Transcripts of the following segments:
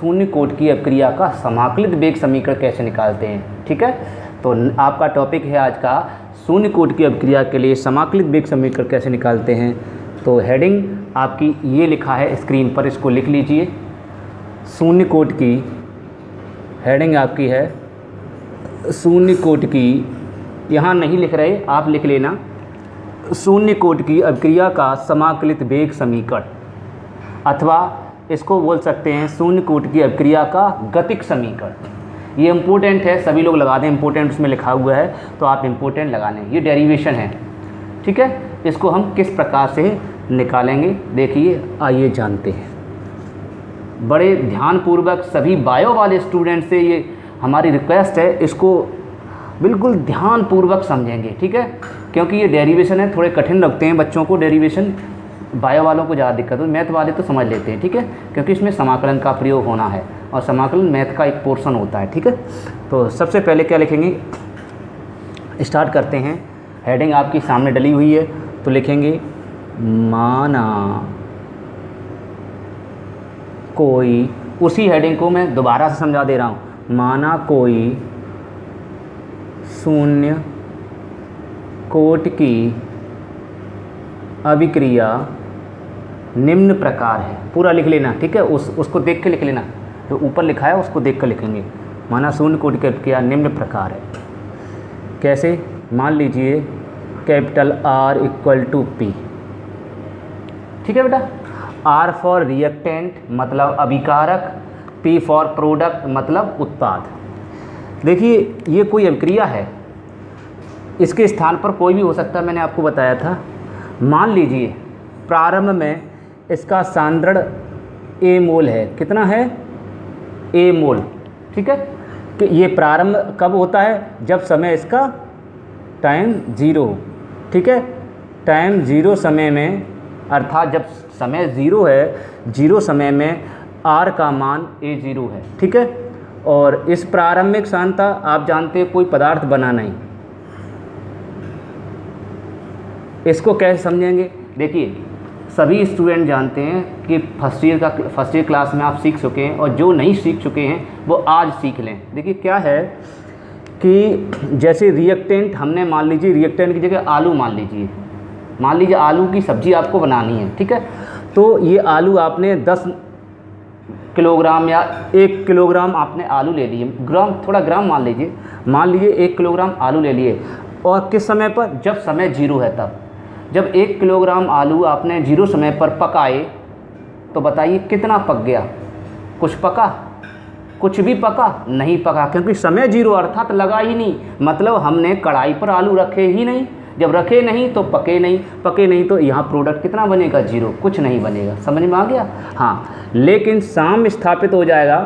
शून्य कोटि की अभिक्रिया का समाकलित वेग समीकरण कैसे निकालते हैं। ठीक है, तो आपका टॉपिक है आज का शून्य कोटि की अभिक्रिया के लिए समाकलित वेग समीकरण कैसे निकालते हैं। तो हेडिंग आपकी ये लिखा है स्क्रीन पर, इसको लिख लीजिए। शून्य कोटि की हेडिंग आपकी है शून्य कोटि की, यहाँ नहीं लिख रहे आप लिख लेना, शून्य कोटि की अभिक्रिया का समाकलित वेग समीकरण, अथवा इसको बोल सकते हैं शून्य कोटि की अभिक्रिया का गतिक समीकरण। ये इम्पोर्टेंट है, सभी लोग लगा दें, इम्पोर्टेंट उसमें लिखा हुआ है तो आप इम्पोर्टेंट लगा लें। ये डेरिवेशन है, ठीक है। इसको हम किस प्रकार से निकालेंगे देखिए, आइए जानते हैं। बड़े ध्यानपूर्वक सभी बायो वाले स्टूडेंट से ये हमारी रिक्वेस्ट है, इसको बिल्कुल ध्यानपूर्वक समझेंगे, ठीक है, क्योंकि ये डेरिवेशन है, थोड़े कठिन लगते हैं बच्चों को डेरिवेशन, बायो वालों को ज़्यादा दिक्कत हो, मैथ वाले तो समझ लेते हैं, ठीक है, क्योंकि इसमें समाकलन का प्रयोग होना है और समाकलन मैथ का एक पोर्शन होता है, ठीक है। तो सबसे पहले क्या लिखेंगे, स्टार्ट करते हैं। हेडिंग आपकी सामने डली हुई है, तो लिखेंगे माना कोई, उसी हेडिंग को मैं दोबारा से समझा दे रहा हूँ, माना कोई शून्य कोटि की अभिक्रिया निम्न प्रकार है। पूरा लिख लेना, ठीक है, उसको देख के लिख लेना, जो ऊपर लिखा है उसको देख कर लिखेंगे। माना शून्य कोटि की अभिक्रिया निम्न प्रकार है। कैसे, मान लीजिए capital R equal to P, ठीक है बेटा। R फॉर रिएक्टेंट मतलब अभिकारक, P फॉर प्रोडक्ट मतलब उत्पाद। देखिए ये कोई अभिक्रिया है, इसके स्थान पर कोई भी हो सकता है, मैंने आपको बताया था। मान लीजिए प्रारंभ में इसका सांद्रण A मोल है, कितना है A मोल, ठीक है। कि ये प्रारंभ कब होता है, जब समय इसका टाइम 0, ठीक है, टाइम 0 समय में, अर्थात जब समय 0 है, 0 समय में R का मान A0 है, ठीक है। और इस प्रारंभिक सांद्रता आप जानते हैं कोई पदार्थ बना नहीं। इसको कैसे समझेंगे, देखिए सभी स्टूडेंट जानते हैं कि फर्स्ट ईयर क्लास में आप सीख चुके हैं, और जो नहीं सीख चुके हैं वो आज सीख लें। देखिए क्या है कि जैसे रिएक्टेंट, हमने मान लीजिए रिएक्टेंट की जगह आलू मान लीजिए आलू की सब्ज़ी आपको बनानी है, ठीक है। तो ये आलू आपने 10 किलोग्राम या 1 किलोग्राम आपने आलू ले लिए, ग्राम थोड़ा ग्राम मान लीजिए 1 किलोग्राम आलू ले लिए, और किस समय पर, जब समय 0 है तब। जब 1 किलोग्राम आलू आपने 0 समय पर पकाए, तो बताइए कितना पक गया, कुछ पका, कुछ भी पका नहीं पका, क्योंकि समय 0 अर्थात लगा ही नहीं, मतलब हमने कढ़ाई पर आलू रखे ही नहीं, जब रखे नहीं तो पके नहीं, तो यहाँ प्रोडक्ट कितना बनेगा, 0, कुछ नहीं बनेगा। समझ में आ गया। हाँ, लेकिन साम्य स्थापित हो जाएगा।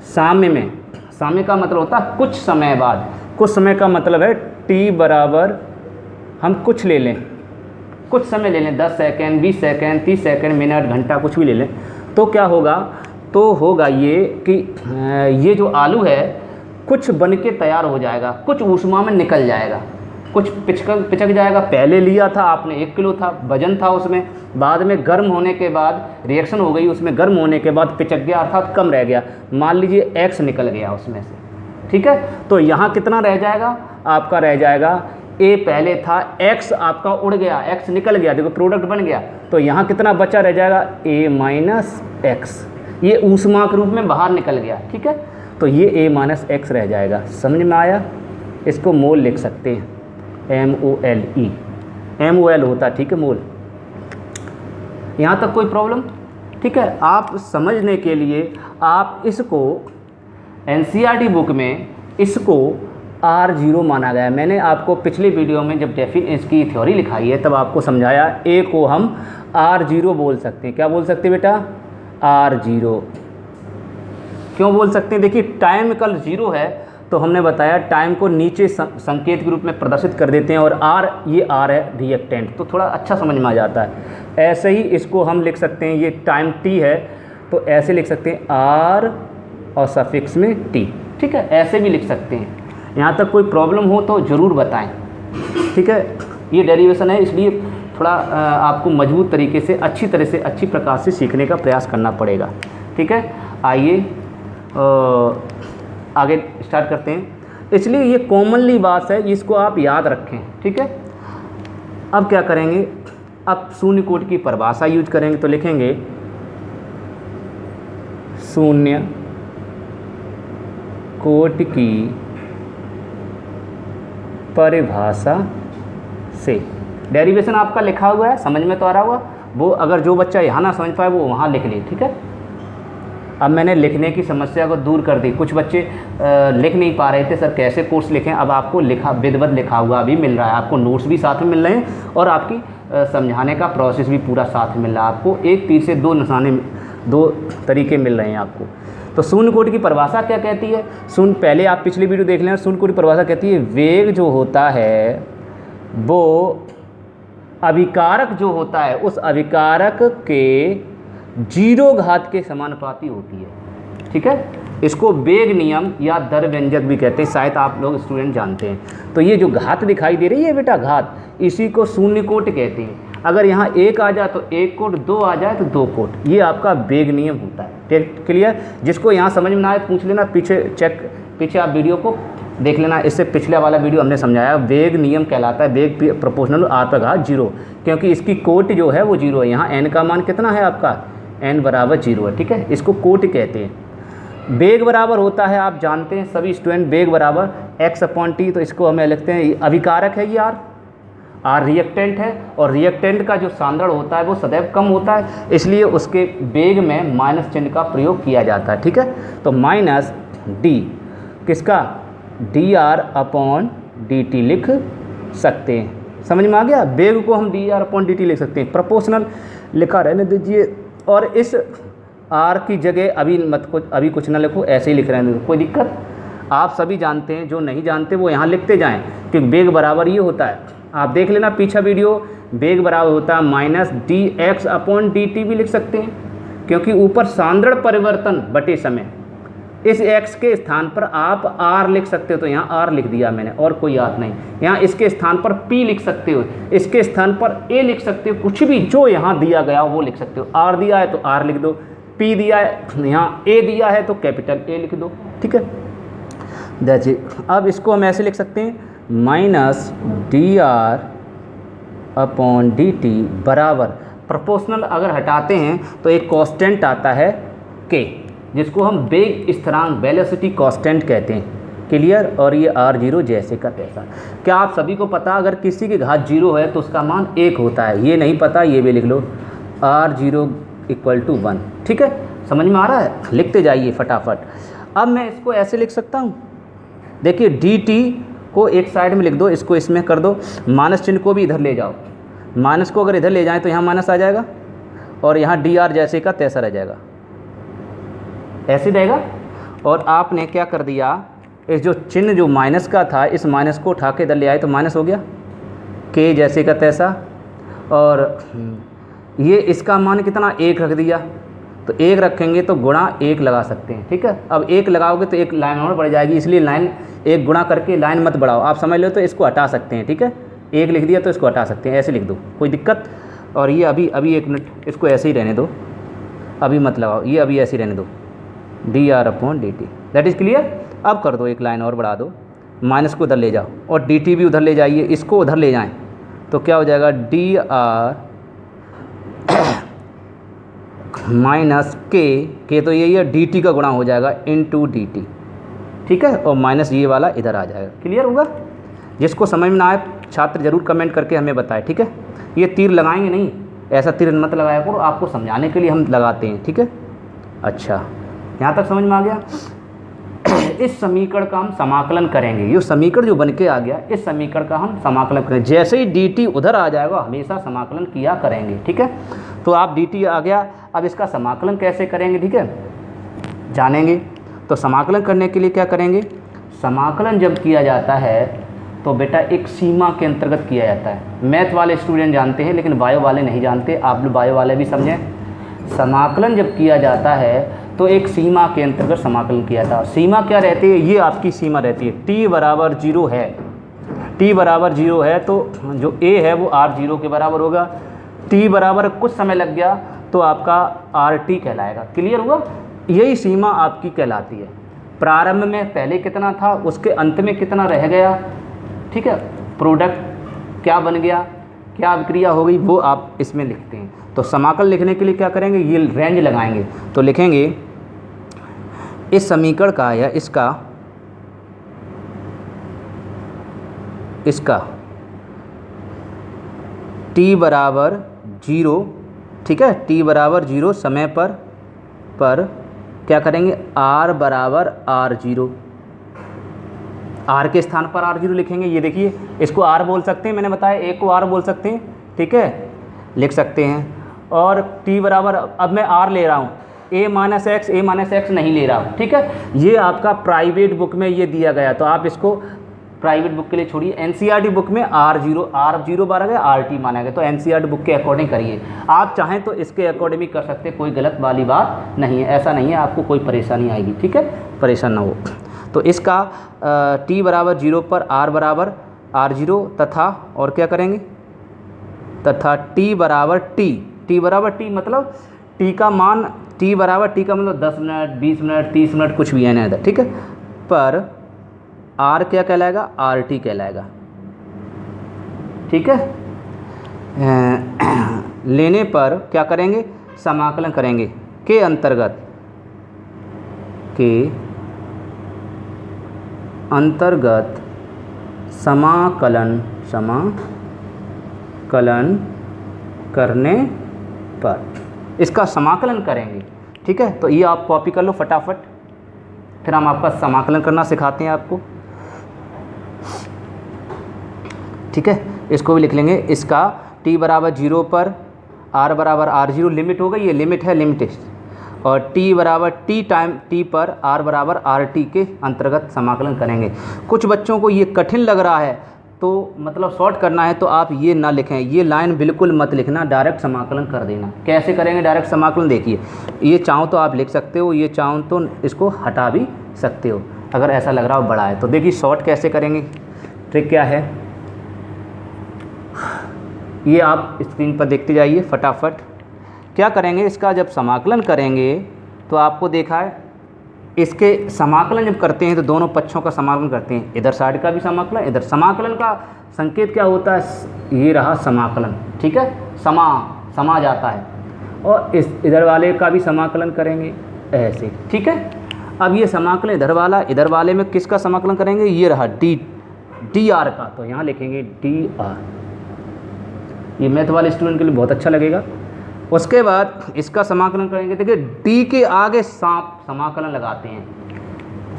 साम्य का मतलब होता है कुछ समय बाद, कुछ समय का मतलब है t बराबर, हम कुछ ले लें, कुछ समय ले लें, 10 सेकेंड, 20 सेकेंड, 30 सेकेंड, मिनट, घंटा, कुछ भी ले लें, तो क्या होगा, तो होगा ये कि ये जो आलू है कुछ बन के तैयार हो जाएगा, कुछ ऊष्मा में निकल जाएगा, कुछ पिचक जाएगा। पहले लिया था आपने 1 किलो था, वजन था उसमें, बाद में गर्म होने के बाद रिएक्शन हो गई, उसमें गर्म होने के बाद पिचक गया, अर्थात कम रह गया, मान लीजिए X निकल गया उसमें से, ठीक है। तो यहाँ कितना रह जाएगा, आपका रह जाएगा A पहले था, X आपका उड़ गया, X निकल गया, देखो प्रोडक्ट बन गया, तो यहाँ कितना बचा रह जाएगा, A माइनस X, ये ऊष्मा के रूप में बाहर निकल गया, ठीक है। तो ये A माइनस X रह जाएगा। समझ में आया। इसको मोल लिख सकते हैं, MOLE, MOL होता है, ठीक है, मोल। यहाँ तक कोई प्रॉब्लम, ठीक है। आप समझने के लिए आप इसको NCERT बुक में इसको R0 माना गया है। मैंने आपको पिछले वीडियो में जब इसकी थ्योरी लिखाई है तब आपको समझाया, A को हम R0 बोल सकते हैं। क्या बोल सकते हैं बेटा, R0 क्यों बोल सकते हैं, देखिए टाइम कल 0 है, तो हमने बताया टाइम को नीचे संकेत के रूप में प्रदर्शित कर देते हैं, और ये R है रिएक्टेंट, तो थोड़ा अच्छा समझ में आ जाता है। ऐसे ही इसको हम लिख सकते हैं, ये टाइम T है तो ऐसे लिख सकते हैं R और सफिक्स में T, ठीक है, ऐसे भी लिख सकते हैं। यहाँ तक कोई प्रॉब्लम हो तो ज़रूर बताएं, ठीक है। ये डेरिवेशन है, इसलिए थोड़ा आपको मजबूत तरीके से अच्छी प्रकार से सीखने का प्रयास करना पड़ेगा, ठीक है। आइए आगे स्टार्ट करते हैं। इसलिए ये कॉमनली बात है, इसको आप याद रखें, ठीक है। अब क्या करेंगे, अब शून्य कोटि की परिभाषा यूज करेंगे, तो लिखेंगे शून्य कोटि की परिभाषा से। डेरिवेशन आपका लिखा हुआ है, समझ में तो आ रहा होगा। वो अगर जो बच्चा यहाँ ना समझ पाए वो वहाँ लिख ले, ठीक है। अब मैंने लिखने की समस्या को दूर कर दी। कुछ बच्चे लिख नहीं पा रहे थे, सर कैसे कोर्स लिखें। अब आपको लिखा विधिवत लिखा हुआ भी मिल रहा है, आपको नोट्स भी साथ में मिल रहे हैं और आपकी समझाने का प्रोसेस भी पूरा साथ में मिल रहा है। आपको एक तीर से दो निशाने, दो तरीके मिल रहे हैं आपको। तो शून्य कोटि की परिभाषा क्या कहती है? शून्य, पहले आप पिछली वीडियो देख लें। शून्य कोटि की परिभाषा कहती है वेग जो होता है वो अभिकारक जो होता है उस अभिकारक के 0 घात के समानुपाती होती है, ठीक है। इसको वेग नियम या दर व्यंजक भी कहते हैं, शायद आप लोग स्टूडेंट जानते हैं। तो ये जो घात दिखाई दे रही है बेटा, घात, इसी को शून्य कोटि कहते हैं। अगर यहाँ 1 आ जाए तो 1 कोट, 2 आ जाए तो 2 कोट, ये आपका वेग नियम होता है। क्लियर? जिसको यहाँ समझ में ना आए पूछ लेना, पीछे आप वीडियो को देख लेना। इससे पिछला वाला वीडियो हमने समझाया, वेग नियम कहलाता है वेग प्रोपोर्शनल r पर घात 0, क्योंकि इसकी कोटि जो है वो 0 है। यहाँ n का मान कितना है आपका, n बराबर 0 है, ठीक है। इसको कोटि कहते हैं। वेग बराबर होता है, आप जानते हैं सभी स्टूडेंट, वेग बराबर x/t। तो इसको हमें लिखते हैं, अभिकारक है ये r रिएक्टेंट है, और रिएक्टेंट का जो सांद्रण होता है वो सदैव कम होता है, इसलिए उसके वेग में माइनस चिन्ह का प्रयोग किया जाता है, ठीक है। तो माइनस d किसका, dr/dt लिख सकते हैं। समझ में आ गया? वेग को हम dr/dt लिख सकते हैं। प्रोपोर्शनल लिखा रहने दीजिए, और इस r की जगह अभी कुछ ना लिखो, ऐसे ही लिख रहे हैं, कोई दिक्कत। आप सभी जानते हैं, जो नहीं जानते वो यहाँ लिखते जाएं कि वेग बराबर ये होता है। आप देख लेना पीछा वीडियो, वेग बराबर होता है माइनस dx/dt भी लिख सकते हैं, क्योंकि ऊपर सांद्रण परिवर्तन बटे समय, इस x के स्थान पर आप r लिख सकते हो, तो यहाँ r लिख दिया मैंने, और कोई याद नहीं। यहाँ इसके स्थान पर p लिख सकते हो, इसके स्थान पर a लिख सकते हो, कुछ भी जो यहाँ दिया गया वो लिख सकते हो। r दिया है तो r लिख दो, p दिया है, यहाँ a दिया है तो कैपिटल A लिख दो, ठीक है। That's it. अब इसको हम ऐसे लिख सकते हैं, माइनस dr/dt बराबर, प्रोपोर्शनल अगर हटाते हैं तो एक कांस्टेंट आता है k, जिसको हम वेग स्थिरांक, वेलोसिटी कांस्टेंट कहते हैं। क्लियर? और ये r0 जैसे का तैसा। क्या आप सभी को पता, अगर किसी की घात 0 है तो उसका मान 1 होता है? ये नहीं पता, ये भी लिख लो, r0 = 1, ठीक है। समझ में आ रहा है? लिखते जाइए फटाफट। अब मैं इसको ऐसे लिख सकता हूँ, देखिए dt को एक साइड में लिख दो, इसको इसमें कर दो, माइनस चिन्ह को भी इधर ले जाओ। माइनस को अगर इधर ले जाएं तो यहाँ माइनस आ जाएगा, और यहाँ dr जैसे का तैसा रह जाएगा, ऐसे रहेगा। और आपने क्या कर दिया, इस जो चिन्ह जो माइनस का था, इस माइनस को उठा के इधर ले आए तो माइनस हो गया, k जैसे का तैसा। और ये इसका मान कितना, 1 रख दिया, तो 1 रखेंगे तो गुणा 1 लगा सकते हैं, ठीक है। अब 1 लगाओगे तो एक लाइन और बढ़ जाएगी, इसलिए लाइन 1 गुणा करके लाइन मत बढ़ाओ, आप समझ लो तो इसको हटा सकते हैं, ठीक है। 1 लिख दिया तो इसको हटा सकते हैं, ऐसे लिख दो, कोई दिक्कत। और ये अभी 1 मिनट इसको ऐसे ही रहने दो, अभी मत लगाओ, ये अभी ऐसे ही रहने दो, dr/dt। That is clear? अब कर दो, एक लाइन और बढ़ा दो, माइनस को उधर ले जाओ और dt भी उधर ले जाइए, इसको उधर ले जाएं तो क्या हो जाएगा, dr माइनस k तो यही है, dt का गुणा हो जाएगा इंटू dt, ठीक है। और माइनस ये वाला इधर आ जाएगा। क्लियर होगा? जिसको समझ में ना आए छात्र ज़रूर कमेंट करके हमें बताएं, ठीक है। ये तीर लगाएंगे नहीं, ऐसा तीर मत लगाया करो, आपको समझाने के लिए हम लगाते हैं, ठीक है। अच्छा, यहाँ तक समझ में आ गया। इस समीकरण का हम समाकलन करेंगे, ये समीकरण जो बन के आ गया, इस समीकरण का हम समाकलन करेंगे। जैसे ही dt उधर आ जाएगा हमेशा समाकलन किया करेंगे, ठीक है। तो आप dt आ गया, अब इसका समाकलन कैसे करेंगे, ठीक है, जानेंगे। तो समाकलन करने के लिए क्या करेंगे, समाकलन जब किया जाता है तो बेटा एक सीमा के अंतर्गत किया जाता है। मैथ वाले स्टूडेंट जानते हैं लेकिन बायो वाले नहीं जानते, आप लोग बायो वाले भी समझें। समाकलन जब किया जाता है तो एक सीमा के अंतर्गत समाकलन किया था। सीमा क्या रहती है, ये आपकी सीमा रहती है, t बराबर 0 है, t बराबर 0 है तो जो a है वो r0 के बराबर होगा। t बराबर कुछ समय लग गया तो आपका rt कहलाएगा। क्लियर हुआ? यही सीमा आपकी कहलाती है। प्रारंभ में पहले कितना था, उसके अंत में कितना रह गया, ठीक है, प्रोडक्ट क्या बन गया, क्या अभिक्रिया हो गई, वो आप इसमें लिखते हैं। तो समाकल लिखने के लिए क्या करेंगे, ये रेंज लगाएंगे। तो लिखेंगे इस समीकरण का या इसका t बराबर 0, ठीक है, t बराबर 0 समय पर क्या करेंगे, r बराबर r0, r के स्थान पर r0 लिखेंगे। ये देखिए, इसको r बोल सकते हैं, मैंने बताया a को r बोल सकते हैं, ठीक है, लिख सकते हैं। और t बराबर, अब मैं r ले रहा हूँ, a माइनस एक्स नहीं ले रहा हूँ, ठीक है। ये आपका प्राइवेट बुक में ये दिया गया, तो आप इसको प्राइवेट बुक के लिए छोड़िए। एनसीईआरटी बुक में r0 माना गया, rt माना गया, तो एनसीईआरटी बुक के अकॉर्डिंग करिए। आप चाहें तो इसके अकॉर्डिंग कर सकते हैं, कोई गलत वाली बात नहीं है, ऐसा नहीं है, आपको कोई परेशानी आएगी, ठीक है, परेशान ना हो। तो इसका t बराबर 0 पर r बराबर r0 तथा और क्या करेंगे, तथा t बराबर t मतलब t का मान, t बराबर t का मतलब 10 मिनट, 20 मिनट, 30 मिनट, कुछ भी है ना इधर, ठीक है। पर r क्या कहलाएगा, rt कहलाएगा, ठीक है। लेने पर क्या करेंगे, समाकलन करेंगे के अंतर्गत समाकलन करने पर इसका समाकलन करेंगे, ठीक है। तो ये आप कॉपी कर लो फटाफट, फिर हम आपका समाकलन करना सिखाते हैं आपको, ठीक है। इसको भी लिख लेंगे, इसका t बराबर 0 पर r बराबर r0, लिमिट हो गई, ये लिमिट है, लिमिटेड, और t बराबर t पर r बराबर rt के अंतर्गत समाकलन करेंगे। कुछ बच्चों को ये कठिन लग रहा है, तो मतलब शॉर्ट करना है, तो आप ये ना लिखें, ये लाइन बिल्कुल मत लिखना, डायरेक्ट समाकलन कर देना। कैसे करेंगे डायरेक्ट समाकलन, देखिए, ये चाहो तो आप लिख सकते हो, ये चाहो तो इसको हटा भी सकते हो, अगर ऐसा लग रहा हो बड़ा है। तो देखिए शॉर्ट कैसे करेंगे, ट्रिक क्या है, ये आप स्क्रीन पर देखते जाइए फटाफट। क्या करेंगे, इसका जब समाकलन करेंगे तो आपको देखा है, इसके समाकलन जब करते हैं तो दोनों पक्षों का समाकलन करते हैं, इधर साइड का भी समाकलन, इधर समाकलन का संकेत क्या होता है, ये रहा समाकलन, ठीक है, समा जाता है, और इस इधर वाले का भी समाकलन करेंगे ऐसे, ठीक है। अब ये समाकलन इधर वाले में किसका समाकलन करेंगे, ये रहा डी आर का, तो यहाँ लिखेंगे डी आर, ये मैथ वाले स्टूडेंट के लिए बहुत अच्छा लगेगा। उसके बाद इसका समाकलन करेंगे, देखिए डी के आगे समाकलन लगाते हैं,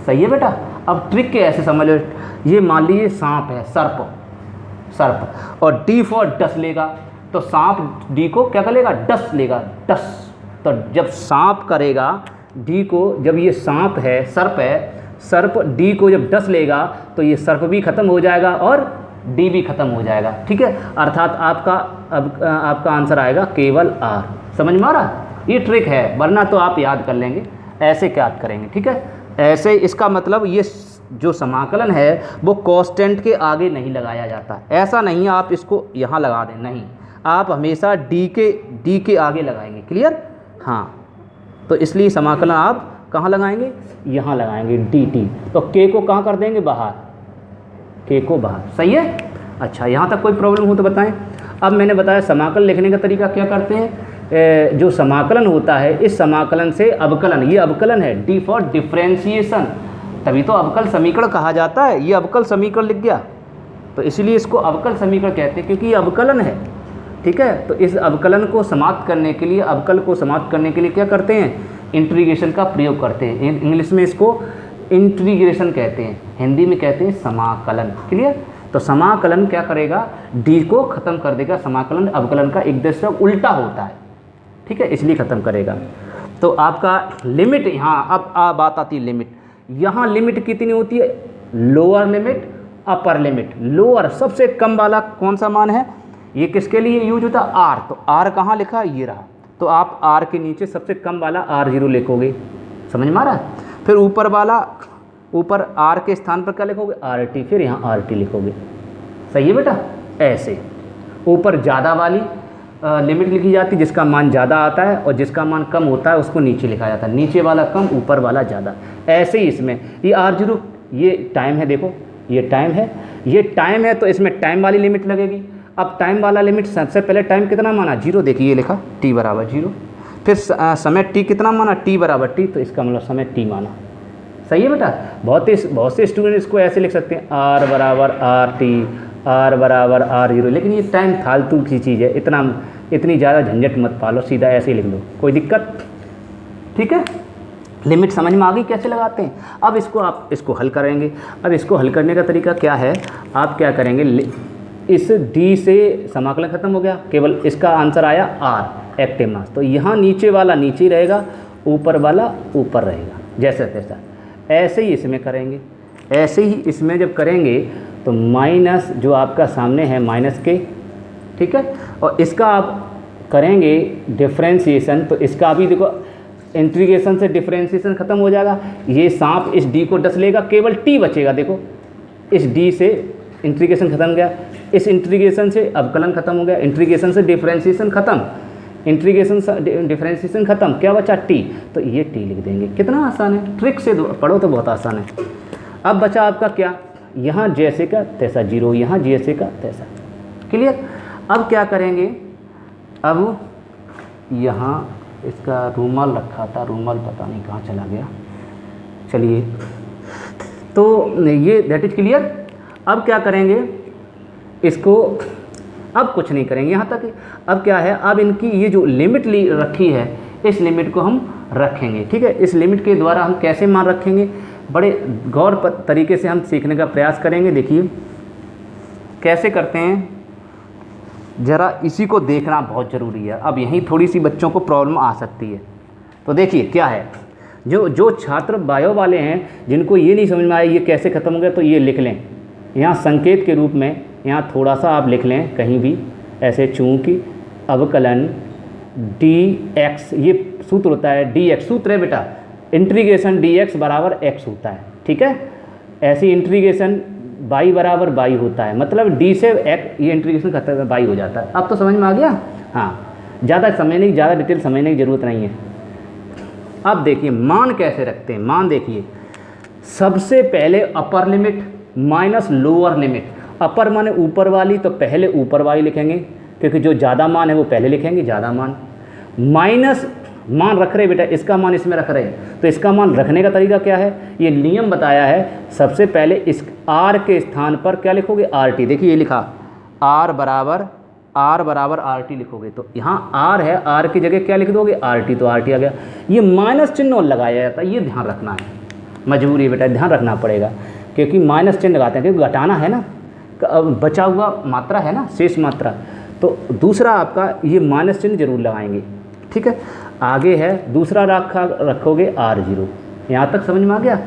सही है बेटा। अब ट्रिक के ऐसे समझ लो, ये मान लीजिए सांप है, सर्प, और डी फॉर डस लेगा, तो सांप डी को क्या करेगा, डस लेगा, डस। तो जब सांप करेगा डी को, जब ये सांप है, सर्प डी को जब डस लेगा तो ये सर्प भी खत्म हो जाएगा और डी भी खत्म हो जाएगा, ठीक है। अर्थात आपका आंसर आएगा केवल आर। समझ में आ रहा, ये ट्रिक है, वरना तो आप याद कर लेंगे, ऐसे क्या याद करेंगे, ठीक है। ऐसे इसका मतलब ये जो समाकलन है वो कांस्टेंट के आगे नहीं लगाया जाता, ऐसा नहीं आप इसको यहाँ लगा दें, नहीं, आप हमेशा डी के आगे लगाएंगे, क्लियर, हाँ। तो इसलिए समाकलन आप कहाँ लगाएंगे, यहाँ लगाएंगे, डी। तो के को कहाँ कर देंगे, बाहर, के को बाहर, सही है। अच्छा, यहाँ तक कोई प्रॉब्लम हो तो बताएं। अब मैंने बताया समाकलन लिखने का तरीका क्या करते हैं, जो समाकलन होता है, इस समाकलन से अवकलन, ये अवकलन है, डी फॉर डिफ्रेंशिएशन, तभी तो अवकल समीकरण कहा जाता है। ये अवकल समीकरण लिख गया, तो इसलिए इसको अवकल समीकरण कहते हैं, क्योंकि ये अवकलन है, ठीक है। तो इस अवकलन को समाप्त करने के लिए, अवकल को समाप्त करने के लिए क्या करते हैं, इंटीग्रेशन का प्रयोग करते हैं। इंग्लिश में इसको इंटीग्रेशन कहते हैं, हिंदी में कहते हैं समाकलन, क्लियर। तो समाकलन क्या करेगा, डी को ख़त्म कर देगा, समाकलन अवकलन का एक दूसरे उल्टा होता है, ठीक है, इसलिए ख़त्म करेगा। तो आपका लिमिट यहाँ, अब बात आती है लिमिट। यहाँ लिमिट कितनी होती है, lower limit, upper limit. Lower सबसे कम वाला कौन सा मान है, ये किसके लिए यूज होता है, आर। तो आर कहाँ लिखा है, ये रहा, तो आप आर के नीचे सबसे कम वाला R0 लिखोगे, समझ में आ रहा है। फिर ऊपर वाला, ऊपर आर के स्थान पर क्या लिखोगे, RT, फिर यहाँ RT लिखोगे, सही है बेटा। ऐसे ऊपर ज़्यादा वाली लिमिट लिखी जाती है, जिसका मान ज़्यादा आता है और जिसका मान कम होता है उसको नीचे लिखा जाता है, नीचे वाला कम ऊपर वाला ज़्यादा। ऐसे ही इसमें ये R0 ये टाइम है, देखो ये टाइम है, ये टाइम है तो इसमें टाइम वाली लिमिट लगेगी। अब टाइम वाला लिमिट सबसे पहले टाइम कितना माना 0, देखिए ये लिखा t बराबर 0, फिर समय t कितना माना t बराबर t, तो इसका मतलब समय t माना। सही है बेटा। बहुत से स्टूडेंट इसको ऐसे लिख सकते हैं r बराबर RT, r बराबर R0, लेकिन ये टाइम फालतू की चीज़ है, इतनी ज़्यादा झंझट मत पालो, सीधा ऐसे ही लिख दो, कोई दिक्कत। ठीक है, लिमिट समझ में आ गई कैसे लगाते हैं। अब आप इसको हल करेंगे। अब इसको हल करने का तरीका क्या है, आप क्या करेंगे, इस d से समाकलन खत्म हो गया, केवल इसका आंसर आया r एक्टिव मास, तो यहाँ नीचे वाला नीचे रहेगा, ऊपर वाला ऊपर रहेगा, जैसा तैसा। ऐसे ही इसमें करेंगे, ऐसे ही इसमें जब करेंगे तो माइनस जो आपका सामने है माइनस के, ठीक है, और इसका आप करेंगे डिफ्रेंशिएशन, तो इसका अभी देखो इंटीग्रेशन से डिफ्रेंशिएशन खत्म हो जाएगा, ये सांप इस d को डस लेगा, केवल t बचेगा। देखो इस d से इंटीग्रेशन खत्म हो गया, इस इंटीग्रेशन से अवकलन खत्म हो गया, इंटीग्रेशन से डिफ्रेंशिएशन खत्म, इंटीग्रेशन से डिफ्रेंशिएशन खत्म, क्या बचा t, तो ये t लिख देंगे। कितना आसान है, ट्रिक से पढ़ो तो बहुत आसान है। अब बचा आपका क्या, यहाँ जैसे का तैसा 0, यहाँ जैसे का तैसा। क्लियर। अब क्या करेंगे, अब यहाँ इसका रूमाल रखा था, रूमाल पता नहीं कहाँ चला गया, चलिए, तो ये दैट इज क्लियर। अब क्या करेंगे, इसको अब कुछ नहीं करेंगे यहाँ तक। अब क्या है, अब इनकी ये जो लिमिट रखी है, इस लिमिट को हम रखेंगे। ठीक है, इस लिमिट के द्वारा हम कैसे मान रखेंगे, बड़े गौर तरीके से हम सीखने का प्रयास करेंगे। देखिए कैसे करते हैं, ज़रा इसी को देखना बहुत ज़रूरी है। अब यहीं थोड़ी सी बच्चों को प्रॉब्लम आ सकती है। तो देखिए क्या है, जो छात्र बायो वाले हैं, जिनको ये नहीं समझ में आया ये कैसे ख़त्म हो गया, तो ये लिख लें यहाँ संकेत के रूप में, यहाँ थोड़ा सा आप लिख लें कहीं भी ऐसे, चूँकि अवकलन dx, ये सूत्र होता है dx, सूत्र है बेटा, इंटीग्रेशन dx बराबर x होता है। ठीक है, ऐसी इंटीग्रेशन y बराबर y होता है, मतलब d से x, ये इंटीग्रेशन खत्म y हो जाता है। अब तो समझ में आ गया। हाँ, ज़्यादा डिटेल समझने की ज़रूरत नहीं है। अब देखिए मान कैसे रखते हैं, मान देखिए, सबसे पहले upper limit minus lower limit. Upper माने ऊपर वाली, तो पहले ऊपर वाली लिखेंगे, क्योंकि जो ज़्यादा मान है वो पहले लिखेंगे, ज़्यादा मान। माइनस मान रख रहे बेटा, इसका मान इसमें रख रहे हैं, तो इसका मान रखने का तरीका क्या है, ये नियम बताया है। सबसे पहले इस r के स्थान पर क्या लिखोगे, RT। देखिए ये लिखा r बराबर RT लिखोगे, तो यहाँ r है, r की जगह क्या लिख दोगे, RT, तो RT आ गया। ये माइनस चिन्ह लगाया जाता है, ये ध्यान रखना है, मजबूरी है बेटा, ध्यान रखना पड़ेगा, क्योंकि माइनस चिन्ह लगाते हैं, क्योंकि घटाना है ना, बचा हुआ मात्रा है ना, शेष मात्रा, तो दूसरा आपका ये माइनस चिन्ह जरूर लगाएंगे। ठीक है, आगे है दूसरा रखोगे R0। यहाँ तक समझ में आ गया।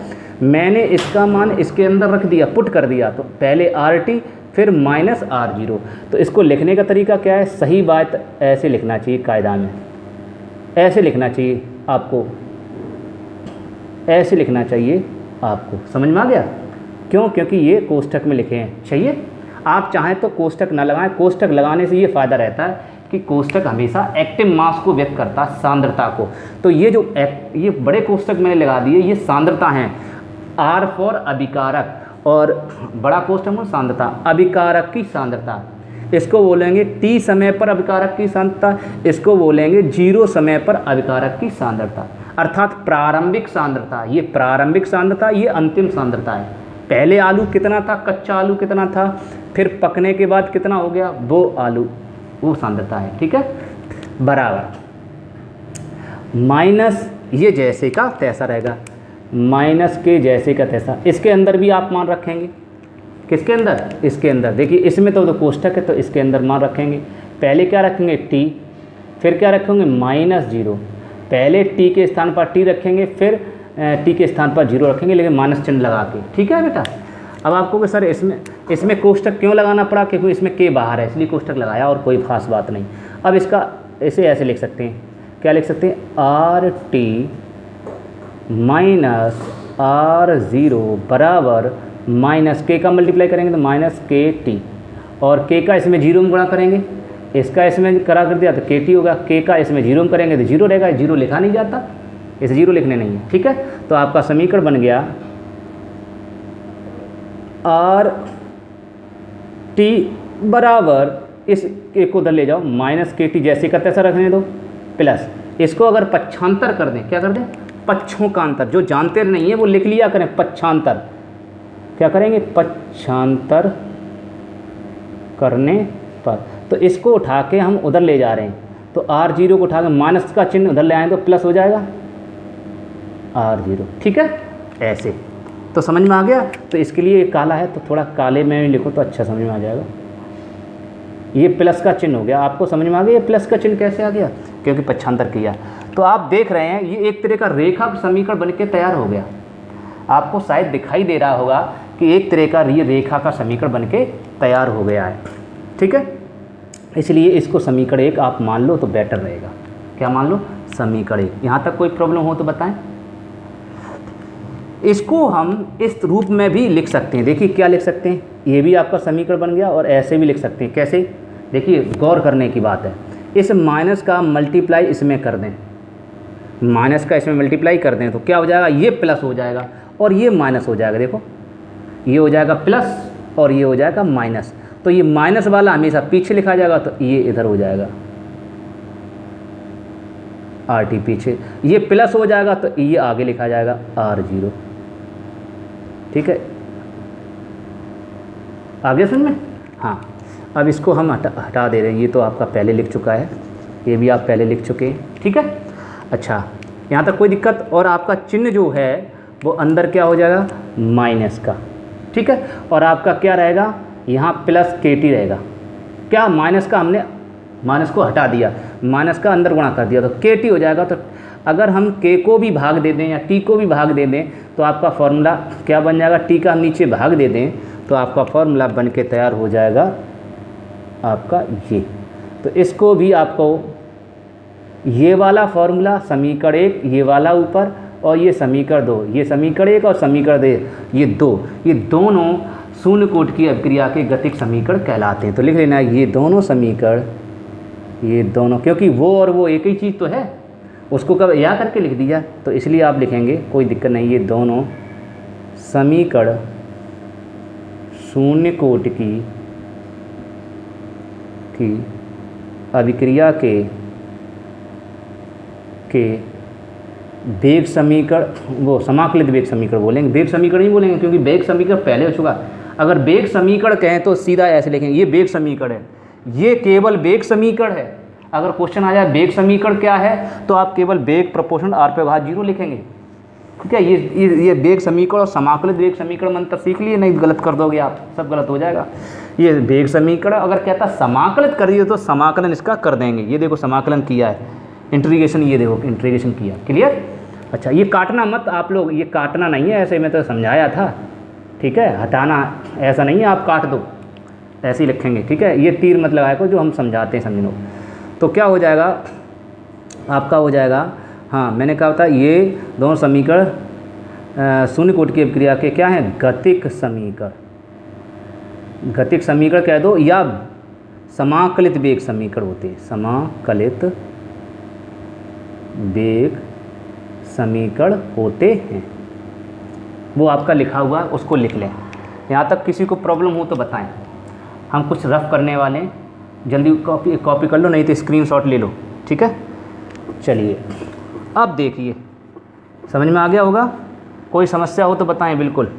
मैंने इसका मान इसके अंदर रख दिया, पुट कर दिया, तो पहले RT फिर माइनस R0। तो इसको लिखने का तरीका क्या है, सही बात ऐसे लिखना चाहिए, कायदा में ऐसे लिखना चाहिए आपको, ऐसे लिखना चाहिए आपको। समझ में आ गया, क्यों, क्योंकि ये कोष्ठक में लिखे हैं। चाहिए आप चाहें तो कोष्ठक ना लगाएं, कोष्ठक लगाने से ये फ़ायदा रहता है कि कोष्ठक हमेशा एक्टिव मास को व्यक्त करता है, सांद्रता को। तो ये जो ये बड़े कोष्ठक मैंने लगा दिए, ये सांद्रता हैं, R फॉर अभिकारक, और बड़ा कोष्ठक में सांद्रता, अभिकारक की सांद्रता। इसको बोलेंगे t समय पर अभिकारक की सांद्रता, इसको बोलेंगे 0 समय पर अभिकारक की सांद्रता, अर्थात प्रारंभिक सांद्रता। ये प्रारंभिक सांद्रता, ये अंतिम सांद्रता है। पहले आलू कितना था, कच्चा आलू कितना था, फिर पकने के बाद कितना हो गया, वो आलू, वो सांद्रता है। ठीक है, बराबर माइनस ये जैसे का तैसा रहेगा, माइनस के जैसे का तैसा। इसके अंदर भी आप मान रखेंगे, किसके अंदर, इसके अंदर। देखिए इसमें तो कोष्ठक है, तो इसके अंदर मान रखेंगे। पहले क्या रखेंगे, t, फिर क्या रखेंगे, -0। पहले t के स्थान पर t रखेंगे, फिर t के स्थान पर 0 रखेंगे, लेकिन माइनस चिन्ह लगा के। ठीक है बेटा। अब आपको कि सर इसमें कोष्ठक क्यों लगाना पड़ा, क्योंकि इसमें k बाहर है, इसलिए कोष्ठक लगाया, और कोई खास बात नहीं। अब इसका इसे ऐसे लिख सकते हैं, क्या लिख सकते हैं, RT माइनस R0 बराबर माइनस k का मल्टीप्लाई करेंगे तो -KT, और k का इसमें 0 में गुणा करेंगे, इसका इसमें करा कर दिया तो KT होगा, K का इसमें 0 में करेंगे तो 0 रहेगा, 0 लिखा नहीं जाता, इसे 0 लिखने नहीं है। ठीक है, तो आपका समीकरण बन गया RT बराबर, इस एक को उधर ले जाओ, -KT जैसे का तैसा रखने दो, प्लस इसको अगर पक्षांतर कर दें, क्या कर दें, पक्षों का अंतर, जो जानते नहीं है वो लिख लिया करें, पक्षांतर क्या करेंगे, पक्षांतर करने पर, तो इसको उठा के हम उधर ले जा रहे हैं, तो R0 को उठा के माइनस का चिन्ह उधर ले आए तो प्लस हो जाएगा R0। ठीक है, ऐसे तो समझ में आ गया। तो इसके लिए ये काला है तो थोड़ा काले में लिखो तो अच्छा समझ में आ जाएगा। ये प्लस का चिन्ह हो गया, आपको समझ में आ गया ये प्लस का चिन्ह कैसे आ गया, क्योंकि पक्षांतर किया। तो आप देख रहे हैं ये एक तरह का रेखा समीकरण बन के तैयार हो गया। आपको शायद दिखाई दे रहा होगा कि एक तरह का ये रेखा का समीकरण बन के तैयार हो गया है। ठीक है, इसलिए इसको समीकरण 1 आप मान लो तो बेटर रहेगा। क्या मान लो, समीकरण 1। यहाँ तक कोई प्रॉब्लम हो तो बताएं। इसको हम इस रूप में भी लिख सकते हैं। देखिए क्या लिख सकते हैं, ये भी आपका समीकरण बन गया, और ऐसे भी लिख सकते हैं। कैसे, देखिए गौर करने की बात है। इस माइनस का मल्टीप्लाई इसमें कर दें, माइनस का इसमें मल्टीप्लाई कर दें तो क्या हो जाएगा, ये प्लस हो जाएगा और ये माइनस हो जाएगा। देखो ये हो जाएगा प्लस और ये हो जाएगा माइनस, तो ये माइनस वाला हमेशा पीछे लिखा जाएगा, तो ये इधर हो जाएगा RT पीछे, ये प्लस हो जाएगा तो ये आगे लिखा जाएगा R0। ठीक है, आगे समझ में। हाँ, अब इसको हम हटा दे रहे हैं, ये तो आपका पहले लिख चुका है, ये भी आप पहले लिख चुके हैं। ठीक है, अच्छा यहाँ तक कोई दिक्कत। और आपका चिन्ह जो है वो अंदर क्या हो जाएगा, माइनस का। ठीक है, और आपका क्या रहेगा, यहाँ प्लस KT रहेगा। क्या, माइनस का हमने माइनस को हटा दिया, माइनस का अंदर गुणा कर दिया तो KT हो जाएगा। तो अगर हम K को भी भाग दे दें या T को भी भाग दे दें तो आपका फॉर्मूला क्या बन जाएगा, T का हम नीचे भाग दे दें तो आपका फॉर्मूला बन के तैयार हो जाएगा आपका ये। तो इसको भी आपको ये वाला फॉर्मूला समीकरण 1, ये वाला ऊपर, और ये समीकरण 2, ये समीकरण 1 और समीकरण 2, ये दोनों शून्य कोट की अभिक्रिया के गतिक समीकरण कहलाते हैं। तो लिख लेना ये दोनों समीकरण, ये दोनों, क्योंकि वो और वो एक ही चीज़ तो है, उसको कब या करके लिख दिया, तो इसलिए आप लिखेंगे, कोई दिक्कत नहीं। ये दोनों समीकरण शून्य कोट की अभिक्रिया के वेग समीकरण, वो समाकलित वेग समीकरण बोलेंगे, वेग समीकरण नहीं बोलेंगे क्योंकि वेग समीकरण पहले हो चुका। अगर वेग समीकरण कहें तो सीधा ऐसे लिखेंगे, ये वेग समीकरण है, ये केवल वेग समीकरण है। अगर क्वेश्चन आ जाए वेग समीकरण क्या है तो आप केवल वेग प्रोपोर्शनल R/0 लिखेंगे। ठीक है, ये वेग समीकरण और समाकलित वेग समीकरण अंतर सीख लिए, नहीं गलत कर दोगे आप, सब गलत हो जाएगा। ये वेग समीकरण अगर कहता समाकलित करिए तो समाकलन इसका कर देंगे। ये देखो समाकलन किया है, इंटीग्रेशन, ये देखो इंटीग्रेशन किया, क्लियर। अच्छा, ये काटना मत आप लोग, ये काटना नहीं है, ऐसे मैं तो समझाया था। ठीक है, हटाना ऐसा नहीं है आप काट दो, ऐसे ही लिखेंगे। ठीक है, ये तीर मत लगाए को, जो हम समझाते हैं समझो। तो क्या हो जाएगा आपका, हो जाएगा, हाँ मैंने कहा था ये दोनों समीकरण शून्य कोटि की अभिक्रिया के क्या हैं, गतिक समीकरण, गतिक समीकरण कह दो या समाकलित वेग समीकरण होते हैं, समाकलित वेग समीकरण होते हैं। वो आपका लिखा हुआ है, उसको लिख लें। यहाँ तक किसी को प्रॉब्लम हो तो बताएं, हम कुछ रफ करने वाले हैं, जल्दी कॉपी कर लो, नहीं तो स्क्रीनशॉट ले लो। ठीक है, चलिए अब देखिए समझ में आ गया होगा। कोई समस्या हो तो बताएं बिल्कुल।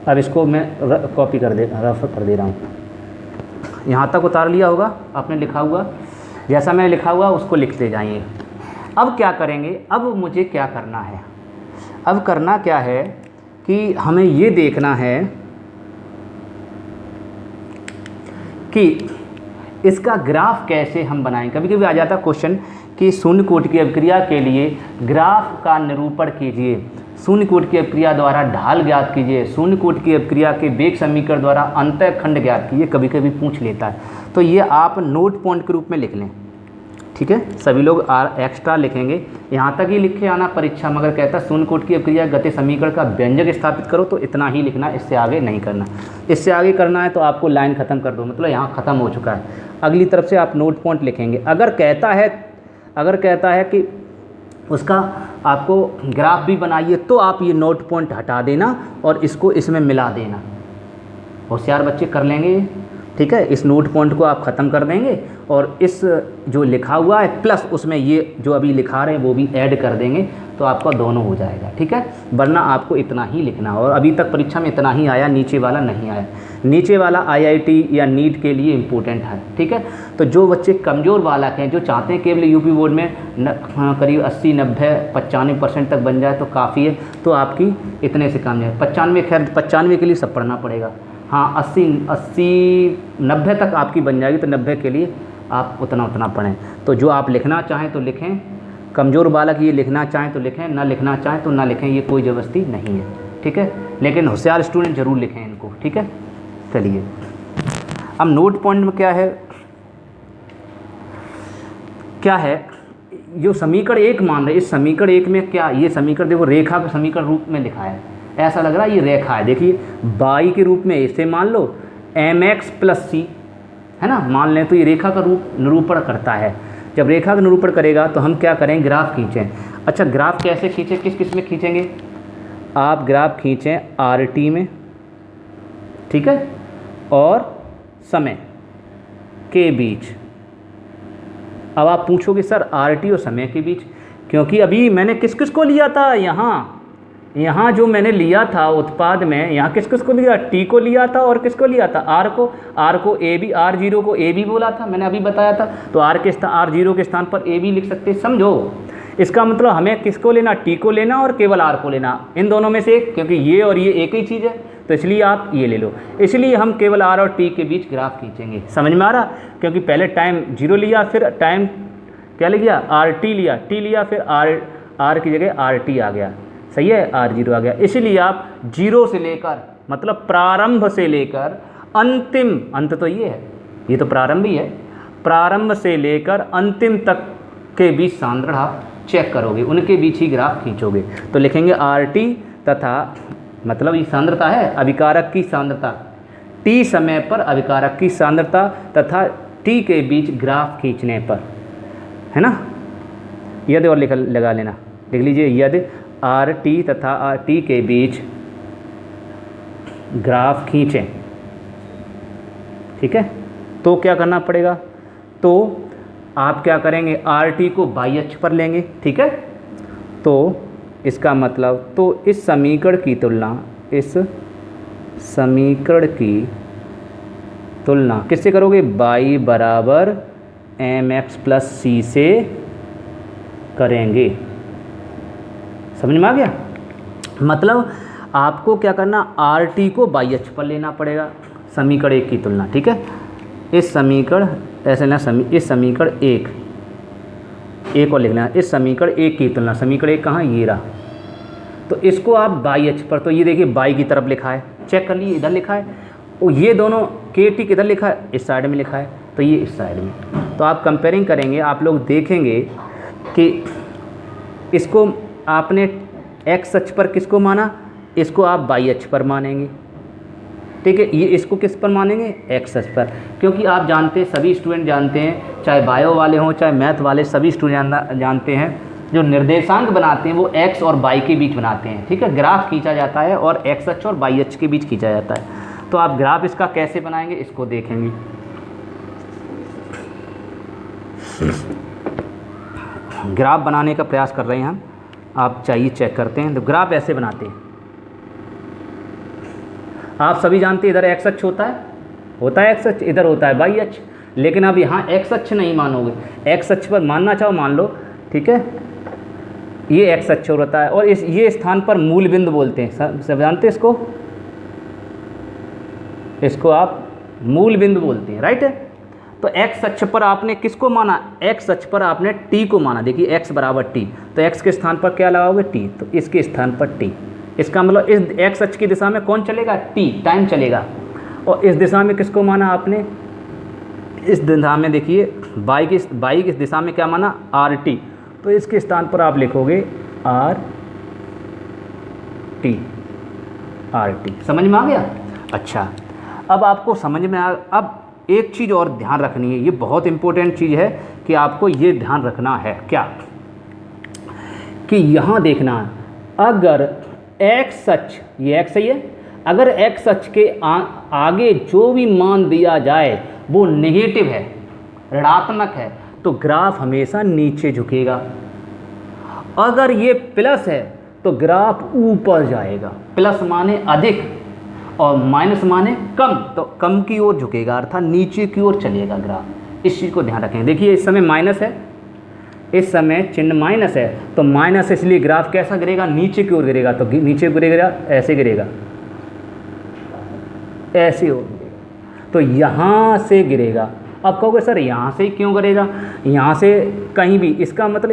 अब इसको मैं कॉपी कर रफ कर दे रहा हूँ। यहाँ तक उतार लिया होगा आपने लिखा हुआ, जैसा मैंने लिखा हुआ उसको लिखते जाइए। अब क्या करेंगे, अब मुझे क्या करना है, अब करना क्या है कि हमें ये देखना है कि इसका ग्राफ कैसे हम बनाएं। कभी कभी आ जाता क्वेश्चन कि शून्य कोटि की अभिक्रिया के लिए ग्राफ का निरूपण कीजिए, शून्य कोटि की अभिक्रिया द्वारा ढाल ज्ञात कीजिए, शून्य कोटि की अभिक्रिया के वेग समीकरण द्वारा अंतःखंड ज्ञात कीजिए, कभी कभी पूछ लेता है। तो ये आप नोट पॉइंट के रूप में लिख लें। ठीक है, सभी लोग आर एक्स्ट्रा लिखेंगे। यहाँ तक ही लिखे आना परीक्षा मगर कहता शून्य कोटि की अभिक्रिया गति समीकरण का व्यंजक स्थापित करो, तो इतना ही लिखना, इससे आगे नहीं करना। इससे आगे करना है तो आपको लाइन ख़त्म कर दो, मतलब यहाँ ख़त्म हो चुका है। अगली तरफ से आप नोट पॉइंट लिखेंगे। अगर कहता है कि उसका आपको ग्राफ भी बनाइए, तो आप ये नोट पॉइंट हटा देना और इसको इसमें मिला देना। होशियार बच्चे कर लेंगे, ठीक है। इस नोट पॉइंट को आप ख़त्म कर देंगे और इस जो लिखा हुआ है प्लस उसमें ये जो अभी लिखा रहे हैं वो भी ऐड कर देंगे, तो आपका दोनों हो जाएगा, ठीक है। वरना आपको इतना ही लिखना, और अभी तक परीक्षा में इतना ही आया, नीचे वाला नहीं आया। नीचे वाला IIT या नीट के लिए इम्पोर्टेंट है, ठीक है। तो जो बच्चे कमज़ोर बालक हैं, जो चाहते हैं केवल यूपी बोर्ड में करीब 80, 90, 95% तक बन जाए तो काफ़ी है, तो आपकी इतने से काम जाए। 95, खैर 95 के लिए सब पढ़ना पड़ेगा। हाँ, 80, 90 तक आपकी बन जाएगी, तो 90 के लिए आप उतना पढ़ें। तो जो आप लिखना चाहें तो लिखें, कमज़ोर बालक ये लिखना चाहें तो लिखें, ना लिखना चाहें तो ना लिखें, ये कोई ज़बरदस्ती नहीं है, ठीक है। लेकिन होशियार स्टूडेंट ज़रूर लिखें इनको, ठीक है। चलिए, अब नोट पॉइंट में क्या है, जो समीकरण 1 मान रहे, इस समीकरण 1 में क्या, ये समीकरण देखो रेखा के समीकरण रूप में लिखा है, ऐसा लग रहा है ये रेखा है। देखिए y के रूप में इसे मान लो mx + c, है ना, मान लें तो ये रेखा का रूप निरूपण करता है। जब रेखा का निरूपण करेगा तो हम क्या करें, ग्राफ खींचें। अच्छा, ग्राफ कैसे खींचें, किस में खींचेंगे? आप ग्राफ खींचें RT में, ठीक है, और समय के बीच। अब आप पूछोगे सर RT और समय के बीच, क्योंकि अभी मैंने किस को लिया था, यहाँ जो मैंने लिया था उत्पाद में, यहाँ किस को लिया, T को लिया था और किसको लिया था, R को AB, R0 को AB बोला था, मैंने अभी बताया था। तो R0 के स्थान पर AB लिख सकते हैं, समझो। इसका मतलब हमें किसको लेना, T को लेना और केवल R को लेना, इन दोनों में से एक, क्योंकि ये और ये एक ही चीज़ है, तो इसलिए आप ये ले लो। इसलिए हम केवल R और T के बीच ग्राफ खींचेंगे। समझ में आ रहा? क्योंकि पहले टाइम 0 लिया, फिर टाइम क्या लिया, RT लिया, T लिया, फिर R की जगह RT आ गया, सही है, R0 आ गया। इसलिए आप 0 से लेकर, मतलब प्रारंभ से लेकर अंतिम, अंत तो ये है, ये तो प्रारंभ ही है, प्रारंभ से लेकर अंतिम तक के बीच सांद्रण आप चेक करोगे, उनके बीच ही ग्राफ खींचोगे। तो लिखेंगे RT तथा, मतलब ये सांद्रता है, अभिकारक की सांद्रता, T समय पर अभिकारक की सांद्रता तथा T के बीच ग्राफ खींचने पर, है ना। यदि और लगा लेना, लिख लीजिए, यदि RT तथा T के बीच ग्राफ खींचें, ठीक है, तो क्या करना पड़ेगा, तो आप क्या करेंगे, RT को y अक्ष पर लेंगे, ठीक है। तो इसका मतलब, तो इस समीकरण की तुलना किससे करोगे, y बराबर mx + c से करेंगे। समझ में आ गया? मतलब आपको क्या करना, RT को y अक्ष पर लेना पड़ेगा, समीकरण 1 की तुलना, ठीक है। इस समीकरण ऐसे ना, इस समीकरण 1 और लिखना है, इस समीकरण 1 की तुलना, समीकरण 1 कहाँ, ये रहा। तो इसको आप y अक्ष पर, तो ये देखिए y की तरफ लिखा है, चेक कर लीजिए, इधर लिखा है, और ये दोनों KT किधर लिखा है, इस साइड में लिखा है, तो ये इस साइड में। तो आप कंपेयरिंग करेंगे, आप लोग देखेंगे कि इसको आपने x अक्ष पर किसको माना, इसको आप y अक्ष पर मानेंगे, ठीक है। ये इसको किस पर मानेंगे, x अक्ष पर, क्योंकि आप जानते हैं, सभी स्टूडेंट जानते हैं, चाहे बायो वाले हों चाहे मैथ वाले, सभी स्टूडेंट जानते हैं, जो निर्देशांक बनाते हैं वो x और y के बीच बनाते हैं, ठीक है। ग्राफ खींचा जाता है और x अक्ष और y अक्ष के बीच खींचा जाता है। तो आप ग्राफ इसका कैसे बनाएंगे, इसको देखेंगे। ग्राफ बनाने का प्रयास कर रहे हैं हम, आप चाहिए चेक करते हैं। तो ग्राफ ऐसे बनाते हैं, आप सभी जानते हैं, इधर x अक्ष होता है x अक्ष, इधर होता है y अक्ष, लेकिन अब यहाँ x अक्ष नहीं मानोगे, x अक्ष पर मानना चाहो मान लो, ठीक है। ये x अक्ष होता है, और ये स्थान पर मूल बिंदु बोलते हैं, सब जानते हैं इसको आप मूल बिंदु बोलते हैं, राइट है। तो x अक्ष पर आपने किसको माना, x अक्ष पर आपने t को माना। देखिए x बराबर t, तो x के स्थान पर क्या लगाओगे, t, तो इसके स्थान पर t। इसका मतलब इस x अक्ष की दिशा में कौन चलेगा, t, टाइम चलेगा। और इस दिशा में किसको माना आपने, इस दिशा में देखिए बाई की दिशा में क्या माना, आर टी, तो इसके स्थान पर आप लिखोगे आर टी, आर टी। समझ में आ गया? अच्छा, अब आपको समझ में आ, अब एक चीज़ और ध्यान रखनी है, ये बहुत इंपॉर्टेंट चीज़ है कि आपको ये ध्यान रखना है क्या, कि यहाँ देखना अगर x सच, ये x सही है, अगर x सच के आगे जो भी मान दिया जाए वो नेगेटिव है, ऋणात्मक है, तो ग्राफ हमेशा नीचे झुकेगा। अगर ये प्लस है तो ग्राफ ऊपर जाएगा, प्लस माने अधिक और माइनस माने कम, तो कम की ओर झुकेगा, अर्थात नीचे की ओर चलेगा ग्राफ। इस चीज़ को ध्यान रखें। देखिए इस समय माइनस है, इस समय चिन्ह माइनस है, तो माइनस इसलिए ग्राफ कैसा गिरेगा, नीचे की ओर गिरेगा। तो नीचे गिरेगा, ऐसे गिरेगा, ऐसे हो, तो यहाँ से गिरेगा। अब कहोगे सर यहाँ से क्यों गिरेगा, यहाँ से कहीं भी, इसका मतलब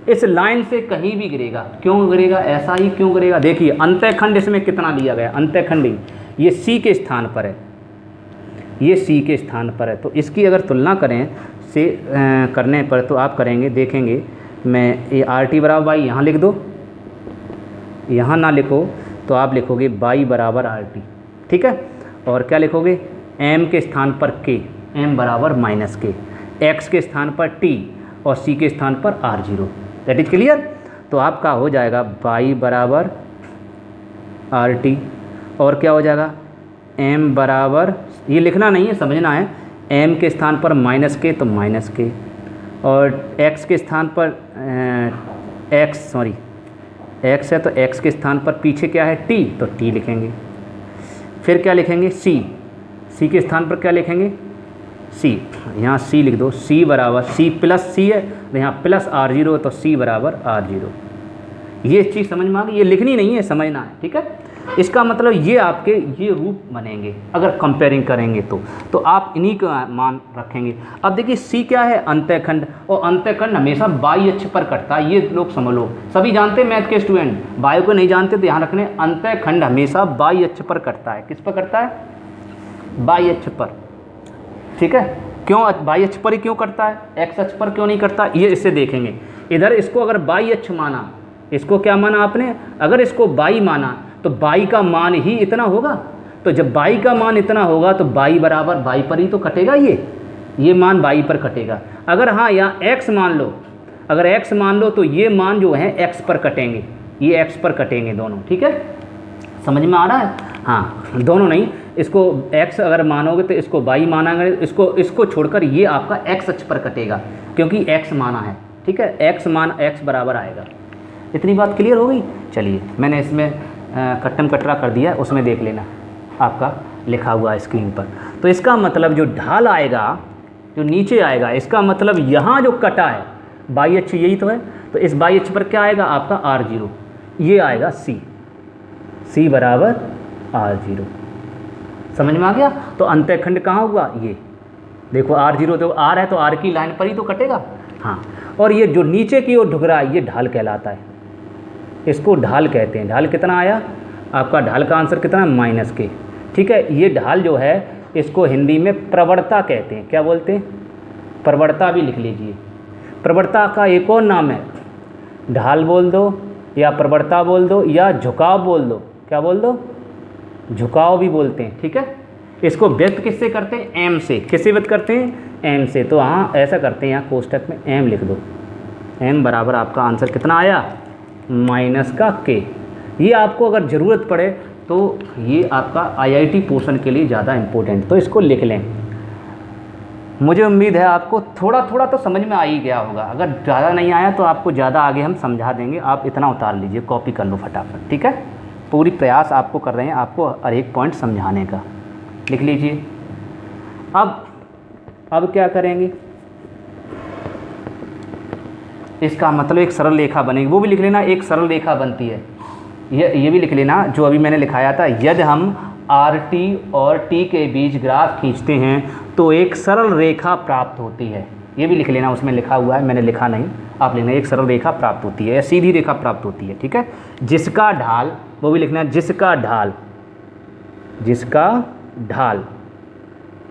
इस लाइन से कहीं भी गिरेगा। क्यों गिरेगा, ऐसा ही क्यों गिरेगा? देखिए अंतःखंड इसमें कितना दिया गया, अंतःखंड ये सी के स्थान पर है, ये सी के स्थान पर है, तो इसकी अगर तुलना करें से करने पर तो आप करेंगे, देखेंगे, मैं ये आर टी बराबर बाई यहाँ लिख दो, यहाँ ना लिखो तो आप लिखोगे बाई बराबर आर टी, ठीक है। और क्या लिखोगे, एम के स्थान पर के, एम बराबर माइनस के, एक्स के स्थान पर टी और सी के स्थान पर R zero. That is clear? तो आपका हो जाएगा बाई बराबर आर टी, और क्या हो जाएगा, एम बराबर, ये लिखना नहीं है, समझना है, एम के स्थान पर माइनस के तो माइनस के, और एक्स के स्थान पर एक्स है तो एक्स के स्थान पर पीछे क्या है, टी, तो टी लिखेंगे। फिर क्या लिखेंगे, सी के स्थान पर क्या लिखेंगे, सी, यहाँ सी लिख दो, सी बराबर, सी प्लस सी है तो यहाँ प्लस आर जीरो, तो सी बराबर आर जीरो। ये चीज़ समझ में आ गई, ये लिखनी नहीं है, समझना है, ठीक है। इसका मतलब ये आपके ये रूप बनेंगे अगर कंपेयरिंग करेंगे तो आप इन्हीं का मान रखेंगे। अब देखिए सी क्या है, अंतःखंड, और अंतःखंड हमेशा बाई अक्ष पर कटता है, ये लोग समझ लो, सभी जानते हैं मैथ के स्टूडेंट, बायो को नहीं जानते तो ध्यान रखने, अंतःखंड हमेशा बाई अक्ष पर कटता है। किस पर कटता है, बाई अक्ष पर, ठीक है। क्यों बाई अक्ष पर ही क्यों करता है, एक्स अक्ष पर क्यों नहीं करता, ये इससे देखेंगे। इधर इसको अगर बाई अक्ष माना, इसको क्या माना आपने, अगर इसको बाई माना तो बाई का मान ही इतना होगा, तो जब बाई का मान इतना होगा तो बाई बराबर बाई पर ही तो कटेगा, ये मान बाई पर कटेगा। अगर हाँ यहाँ एक्स मान लो, अगर एक्स मान लो तो ये मान जो है एक्स पर कटेंगे, ये एक्स पर कटेंगे दोनों, ठीक है। समझ में आ रहा है? हाँ, दोनों नहीं, इसको x अगर मानोगे तो इसको y मानांगे, इसको छोड़कर ये आपका x अक्ष पर कटेगा क्योंकि x माना है, ठीक है। x मान x बराबर आएगा। इतनी बात क्लियर हो गई? चलिए मैंने इसमें कट्टम कटरा कर दिया, उसमें देख लेना आपका लिखा हुआ है स्क्रीन पर। तो इसका मतलब जो ढाल आएगा, जो नीचे आएगा, इसका मतलब यहाँ जो कटा है बाई अक्ष यही तो है, तो इस बाई अक्ष पर क्या आएगा आपका आर जीरो, ये आएगा सी बराबर आर जीरो। समझ में आ गया? तो अंतःखंड कहाँ हुआ, ये देखो आर जीरो, तो आर है तो आर की लाइन पर ही तो कटेगा। हाँ, और ये जो नीचे की ओर झुक रहा है ये ढाल कहलाता है, इसको ढाल कहते हैं। ढाल कितना आया आपका, ढाल का आंसर कितना, माइनस के, ठीक है। ये ढाल जो है इसको हिंदी में प्रवणता कहते हैं। क्या बोलते हैं, प्रवणता भी लिख लीजिए। प्रवणता का एक और नाम है, ढाल बोल दो या प्रवणता बोल दो या झुकाव बोल दो। क्या बोल दो, झुकाव भी बोलते हैं, ठीक है। इसको व्यक्त किससे करते हैं, एम से। किससे व्यक्त करते हैं, एम से। तो हाँ ऐसा करते हैं, यहाँ कोष्टक में एम लिख दो, एम बराबर आपका आंसर कितना आया, माइनस का के। ये आपको अगर ज़रूरत पड़े तो ये आपका आईआईटी पोर्शन के लिए ज़्यादा इम्पोर्टेंट, तो इसको लिख लें। मुझे उम्मीद है आपको थोड़ा थोड़ा तो समझ में आ ही गया होगा, अगर ज़्यादा नहीं आया तो आपको ज़्यादा आगे हम समझा देंगे। आप इतना उतार लीजिए, कॉपी कर लो फटाफट, ठीक है। पूरी प्रयास आपको कर रहे हैं आपको हर एक पॉइंट समझाने का, लिख लीजिए। अब क्या करेंगे, इसका मतलब एक सरल रेखा बनेगी, वो भी लिख लेना, एक सरल रेखा बनती है, ये भी लिख लेना जो अभी मैंने लिखाया था। यदि हम आर टी और टी के बीच ग्राफ खींचते हैं तो एक सरल रेखा प्राप्त होती है, ये भी लिख लेना, उसमें लिखा हुआ है, मैंने लिखा नहीं, आप लिखना, एक सरल रेखा प्राप्त होती है या सीधी रेखा प्राप्त होती है, ठीक है। जिसका ढाल, वो भी लिखना, जिसका ढाल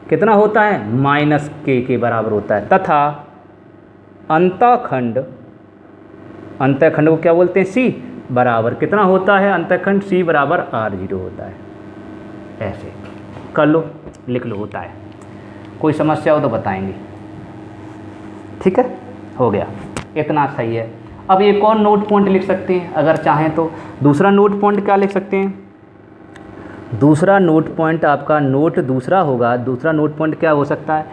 कितना होता है, माइनस के बराबर होता है, तथा अंतःखंड को क्या बोलते हैं, सी बराबर कितना होता है, अंतःखंड सी बराबर R0 होता है। ऐसे कर लो, लिख लो, होता है। कोई समस्या हो तो बताएंगे, ठीक है, हो गया, इतना सही है। अब एक और नोट पॉइंट लिख सकते हैं अगर चाहें तो। दूसरा नोट पॉइंट क्या लिख सकते हैं, दूसरा नोट पॉइंट आपका नोट दूसरा होगा। दूसरा नोट पॉइंट क्या हो सकता है,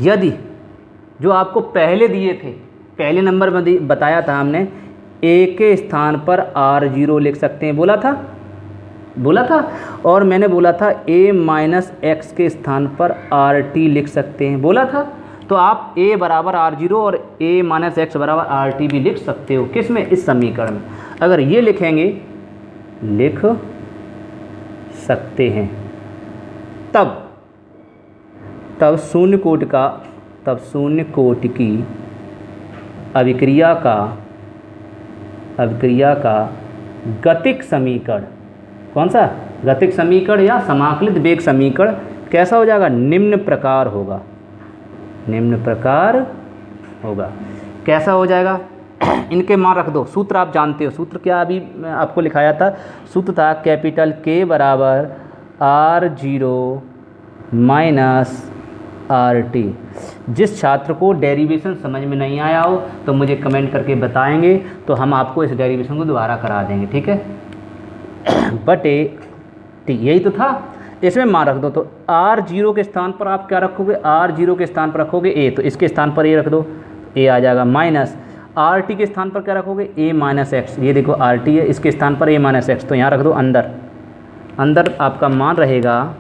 यदि जो आपको पहले दिए थे, पहले नंबर में बताया था हमने, ए के स्थान पर R0 लिख सकते हैं, बोला था। और मैंने बोला था a माइनस एक्स के स्थान पर RT लिख सकते हैं, बोला था। तो आप a बराबर R0 और a माइनस एक्स बराबर RT भी लिख सकते हो। किस में, इस समीकरण में। अगर ये लिखेंगे, लिख सकते हैं, तब शून्य कोटि की अभिक्रिया का गतिक समीकरण, कौन सा, गतिक समीकरण या समाकलित वेग समीकरण कैसा हो जाएगा, निम्न प्रकार होगा। कैसा हो जाएगा, इनके मान रख दो। सूत्र आप जानते हो, सूत्र क्या अभी मैं आपको लिखाया था, सूत्र था कैपिटल K बराबर R0 माइनस RT। जिस छात्र को डेरिवेशन समझ में नहीं आया हो तो मुझे कमेंट करके बताएंगे, तो हम आपको इस डेरिवेशन को दोबारा करा देंगे, ठीक है। बटे टी, यही तो था। इसमें मान रख दो, तो R0 के स्थान पर आप क्या रखोगे, R0 के स्थान पर रखोगे a, तो इसके स्थान पर a रख दो, a आ जाएगा, माइनस RT के स्थान पर क्या रखोगे, a माइनस एक्स। ये देखो RT है, इसके स्थान पर a माइनस एक्स, तो यहाँ रख दो अंदर आपका मान रहेगा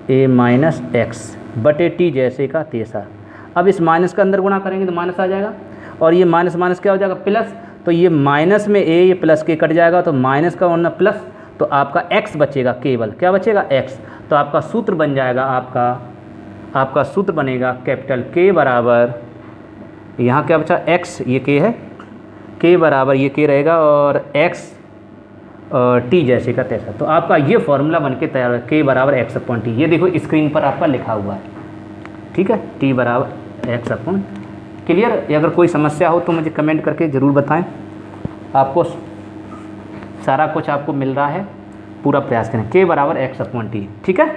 a माइनस एक्स बटे टी जैसे का तैसा। अब इस माइनस का अंदर गुणा करेंगे तो माइनस आ जाएगा, और ये माइनस माइनस क्या हो जाएगा, प्लस। तो ये माइनस में a, ये प्लस के कट जाएगा, तो माइनस का वरना प्लस, तो आपका x बचेगा, केवल क्या बचेगा, x। तो आपका सूत्र बन जाएगा, आपका सूत्र बनेगा कैपिटल K बराबर, यहाँ क्या बचा, x, ये K है, K बराबर ये K रहेगा, और x T जैसे का तैसा। तो आपका ये फॉर्मूला बन के तैयार है, K बराबर x अपॉन T। ये देखो स्क्रीन पर आपका लिखा हुआ है, ठीक है, T बराबर x अपॉन। क्लियर। अगर कोई समस्या हो तो मुझे कमेंट करके ज़रूर बताएं। आपको सारा कुछ आपको मिल रहा है, पूरा प्रयास करें। K बराबर x अपॉन T, ठीक है।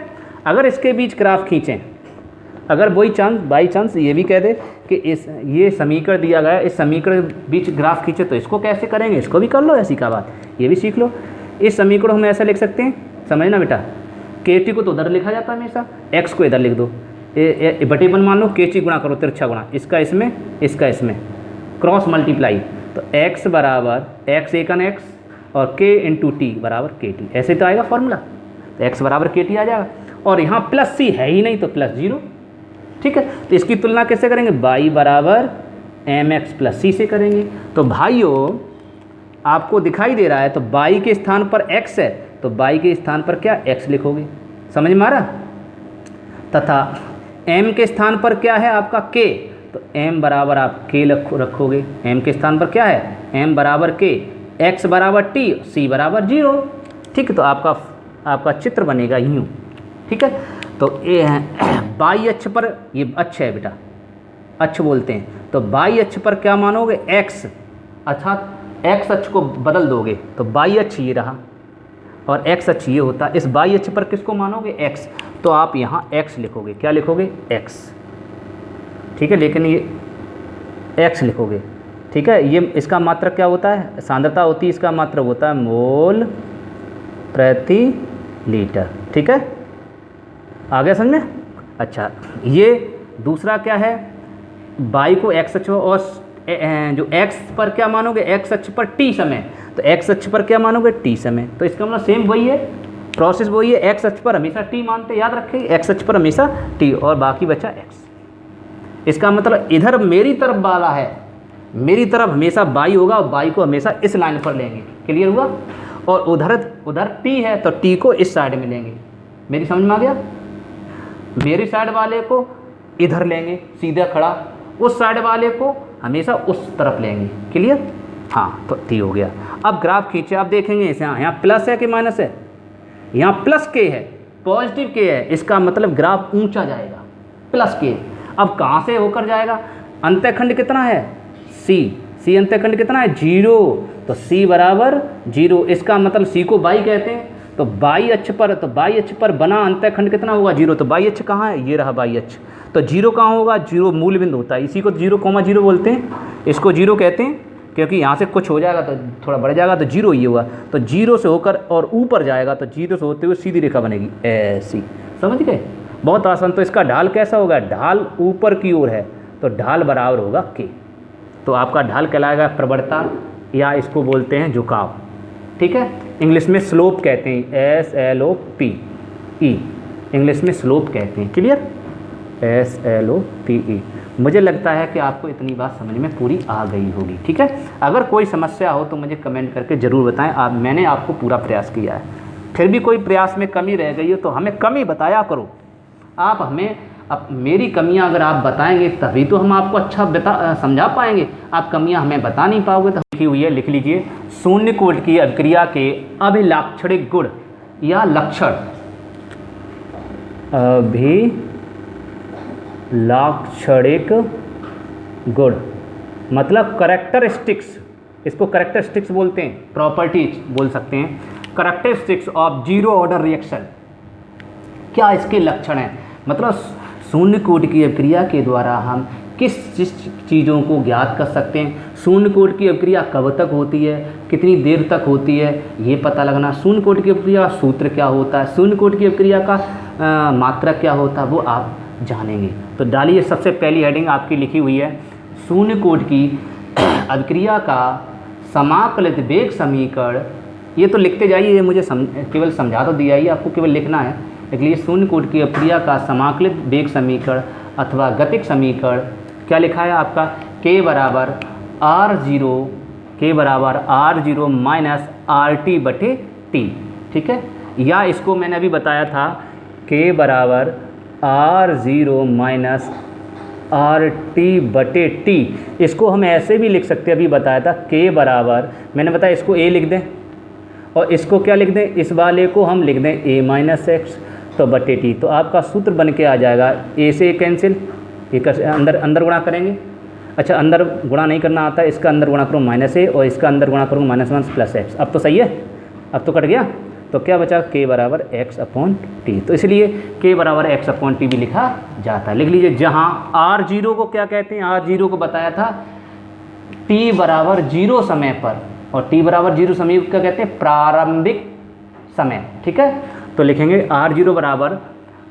अगर इसके बीच ग्राफ खींचें, अगर बाई चांस ये भी कह दे कि ये समीकरण दिया गया है, इस समीकरण के बीच ग्राफ खींचे, तो इसको कैसे करेंगे, इसको भी कर लो, ऐसी का बात, ये भी सीख लो। इस समीकरण हम ऐसा लिख सकते हैं, समझना बेटा, KT को तो उधर लिखा जाता है हमेशा, x को इधर लिख दो, बटे वन मान लो, KT गुणा करो, तिरछा गुणा, इसका इसमें क्रॉस मल्टीप्लाई, तो x बराबर x एकन x और k इंटू टी बराबर KT, ऐसे तो आएगा फॉर्मूला। तो x बराबर KT आ जाएगा, और यहाँ प्लस c है ही नहीं, तो प्लस 0, ठीक है। तो इसकी तुलना कैसे करेंगे, y बराबर mx प्लस c से करेंगे। तो भाइयों आपको दिखाई दे रहा है, तो y के स्थान पर x है, तो y के स्थान पर क्या x लिखोगे, समझ में आ रहा। तथा m के स्थान पर क्या है आपका k, तो m बराबर आप k रखोगे, m के स्थान पर क्या है, m बराबर k, x बराबर t, c बराबर 0, ठीक है। तो आपका चित्र बनेगा यूँ, ठीक है। तो ये है बाई अक्ष पर, ये अक्ष है बेटा, अक्ष बोलते हैं। तो बाई अक्ष पर क्या मानोगे, x, अर्थात x अक्ष को बदल दोगे, तो बाई अक्ष ये रहा और x अक्ष ये होता। इस बाई अक्ष पर किसको मानोगे, x, तो आप यहाँ x लिखोगे, क्या लिखोगे, x, ठीक है। लेकिन ये x लिखोगे, ठीक है। ये इसका मात्रक क्या होता है, सांद्रता होती है, इसका मात्रक होता है मोल प्रति लीटर, ठीक है। आ गया समझ में। अच्छा, ये दूसरा क्या है, बाई को x अक्ष और जो x पर क्या मानोगे, x अक्ष पर t समय, तो x अक्ष पर क्या मानोगे, t समय। तो इसका मतलब सेम वही है, प्रोसेस वही है, x अक्ष पर हमेशा t मानते, याद रखें, x अक्ष पर हमेशा t, और बाकी बचा x। इसका मतलब इधर मेरी तरफ वाला है, मेरी तरफ हमेशा बाई होगा, और बाई को हमेशा इस लाइन पर लेंगे, क्लियर हुआ। और उधर t है, तो t को इस साइड में लेंगे, मेरी समझ में आ गया। मेरी साइड वाले को इधर लेंगे सीधा खड़ा, उस साइड वाले को हमेशा उस तरफ लेंगे, क्लियर। हाँ, तो t हो गया। अब ग्राफ खींचे, आप देखेंगे इसे, यहाँ प्लस है कि माइनस है, यहाँ प्लस k है, पॉजिटिव के है, इसका मतलब ग्राफ ऊंचा जाएगा, प्लस के। अब कहाँ से होकर जाएगा? अंतःखंड कितना है? सी अंतःखंड कितना है? 0। तो सी बराबर 0, इसका मतलब सी को बाई कहते हैं। तो बाई अक्ष पर, तो बाई अक्ष पर बना अंतःखंड कितना होगा? 0। तो बाई अक्ष कहाँ है? ये रहा बाई अक्ष। तो 0 कहाँ होगा? 0 मूल बिंदु होता है, इसी को 0,0 बोलते हैं, इसको 0 कहते हैं, क्योंकि यहाँ से कुछ हो जाएगा तो थोड़ा बढ़ जाएगा तो 0 ही होगा। तो 0 से होकर और ऊपर जाएगा तो 0 से होते हुए सीधी रेखा बनेगी ऐसी, समझ गए? बहुत आसान। तो इसका ढाल कैसा होगा? ढाल ऊपर की ओर है तो ढाल बराबर होगा के। तो आपका ढाल कहलाएगा प्रवणता, या इसको बोलते हैं झुकाव, ठीक है? इंग्लिश में स्लोप कहते हैं, SLOPE, इंग्लिश में स्लोप कहते हैं। क्लियर? SLOPE। मुझे लगता है कि आपको इतनी बात समझ में पूरी आ गई होगी, ठीक है? अगर कोई समस्या हो तो मुझे कमेंट करके ज़रूर बताएं। मैंने आपको पूरा प्रयास किया है, फिर भी कोई प्रयास में कमी रह गई हो तो हमें कमी बताया करो। आप हमें मेरी कमियां अगर आप बताएंगे तभी तो हम आपको अच्छा समझा पाएंगे। आप कमियां हमें बता नहीं पाओगे तो लिखी हुई है, लिख लीजिए। शून्य कोटि की अभिक्रिया के अभिलाक्षणिक गुण या लक्षण, अभिलाक्षणिक गुण मतलब करेक्टरिस्टिक्स, इसको करेक्टरिस्टिक्स बोलते हैं, प्रॉपर्टीज बोल सकते हैं। Characteristics of zero order reaction, क्या इसके लक्षण हैं? मतलब शून्य कोटि की अभिक्रिया के द्वारा हम किस चीज़ों को ज्ञात कर सकते हैं। शून्य कोटि की अभिक्रिया कब तक होती है, कितनी देर तक होती है, ये पता लगना। शून्य कोटि की अभिक्रिया का सूत्र क्या होता है, शून्य कोटि की अभिक्रिया का मात्रक क्या होता है, वो आप जानेंगे। तो डालिए, सबसे पहली हेडिंग आपकी लिखी हुई है, शून्य कोटि की अभिक्रिया का समाकलित वेग समीकरण। ये तो लिखते जाइए, ये मुझे केवल समझा तो दिया ही, आपको केवल लिखना है। इसलिए शून्य कोटि की अभिक्रिया का समाकलित वेग समीकरण अथवा गतिक समीकरण क्या लिखा है आपका? k बराबर r0 माइनस RT बटे T, ठीक है? या इसको मैंने अभी बताया था k बराबर r0 माइनस RT बटे T। इसको हम ऐसे भी लिख सकते हैं, अभी बताया था k बराबर, मैंने बताया इसको a लिख दें और इसको क्या लिख दें, इस वाले को हम लिख दें a माइनस x तो बटे T। तो आपका सूत्र बन के आ जाएगा, a से कैंसिल, एक अंदर गुणा करेंगे। अच्छा, अंदर गुणा नहीं करना आता है, इसका अंदर गुणा करूँ माइनस a और इसका अंदर गुणा करूँ -1 प्लस x। अब तो सही है, अब तो कट गया। तो क्या बचा? k बराबर x अपॉन टी। तो इसलिए k बराबर x अपॉन टी भी लिखा जाता है। लिख लीजिए, जहाँ r0 को क्या कहते हैं? r0 को बताया था t बराबर 0 समय पर, और t बराबर 0 समय को क्या कहते हैं? प्रारंभिक समय, ठीक है? तो लिखेंगे r0 बराबर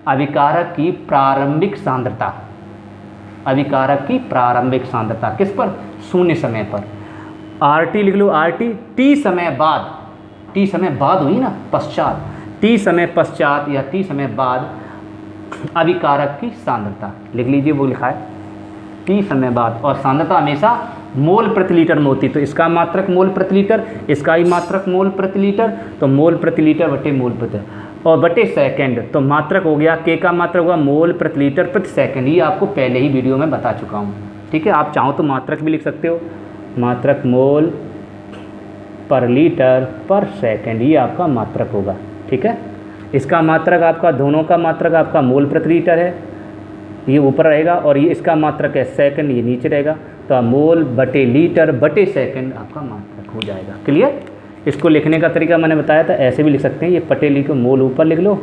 अभिकारक की प्रारंभिक सांद्रता, अभिकारक की प्रारंभिक सांद्रता किस पर? शून्य समय पर। RT लिख लो, RT t समय बाद, t समय बाद हुई ना, पश्चात, t समय पश्चात या t समय बाद अभिकारक की सांद्रता लिख लीजिए, वो लिखा है t समय बाद। और सांद्रता हमेशा मोल प्रति लीटर में होती, तो इसका मात्रक मोल प्रति लीटर, इसका ही मात्रक मोल प्रति लीटर, तो मोल प्रति लीटर बटे मोल प्रति और बटे सेकंड। तो मात्रक हो गया, k का मात्रक होगा मोल प्रति लीटर प्रति सेकंड। ये आपको पहले ही वीडियो में बता चुका हूँ, ठीक है? आप चाहो तो मात्रक भी लिख सकते हो, मात्रक मोल पर लीटर पर सेकंड, ये आपका मात्रक होगा, ठीक है? इसका मात्रक आपका, दोनों का मात्रक आपका मोल प्रति लीटर है, ये ऊपर रहेगा, और ये इसका मात्रक है सेकंड, ये नीचे रहेगा। तो मोल बटे लीटर बटे सेकंड आपका मात्रक हो जाएगा। क्लियर? इसको लिखने का तरीका मैंने बताया था, ऐसे भी लिख सकते हैं, ये पटे लिखो, मोल ऊपर लिख लो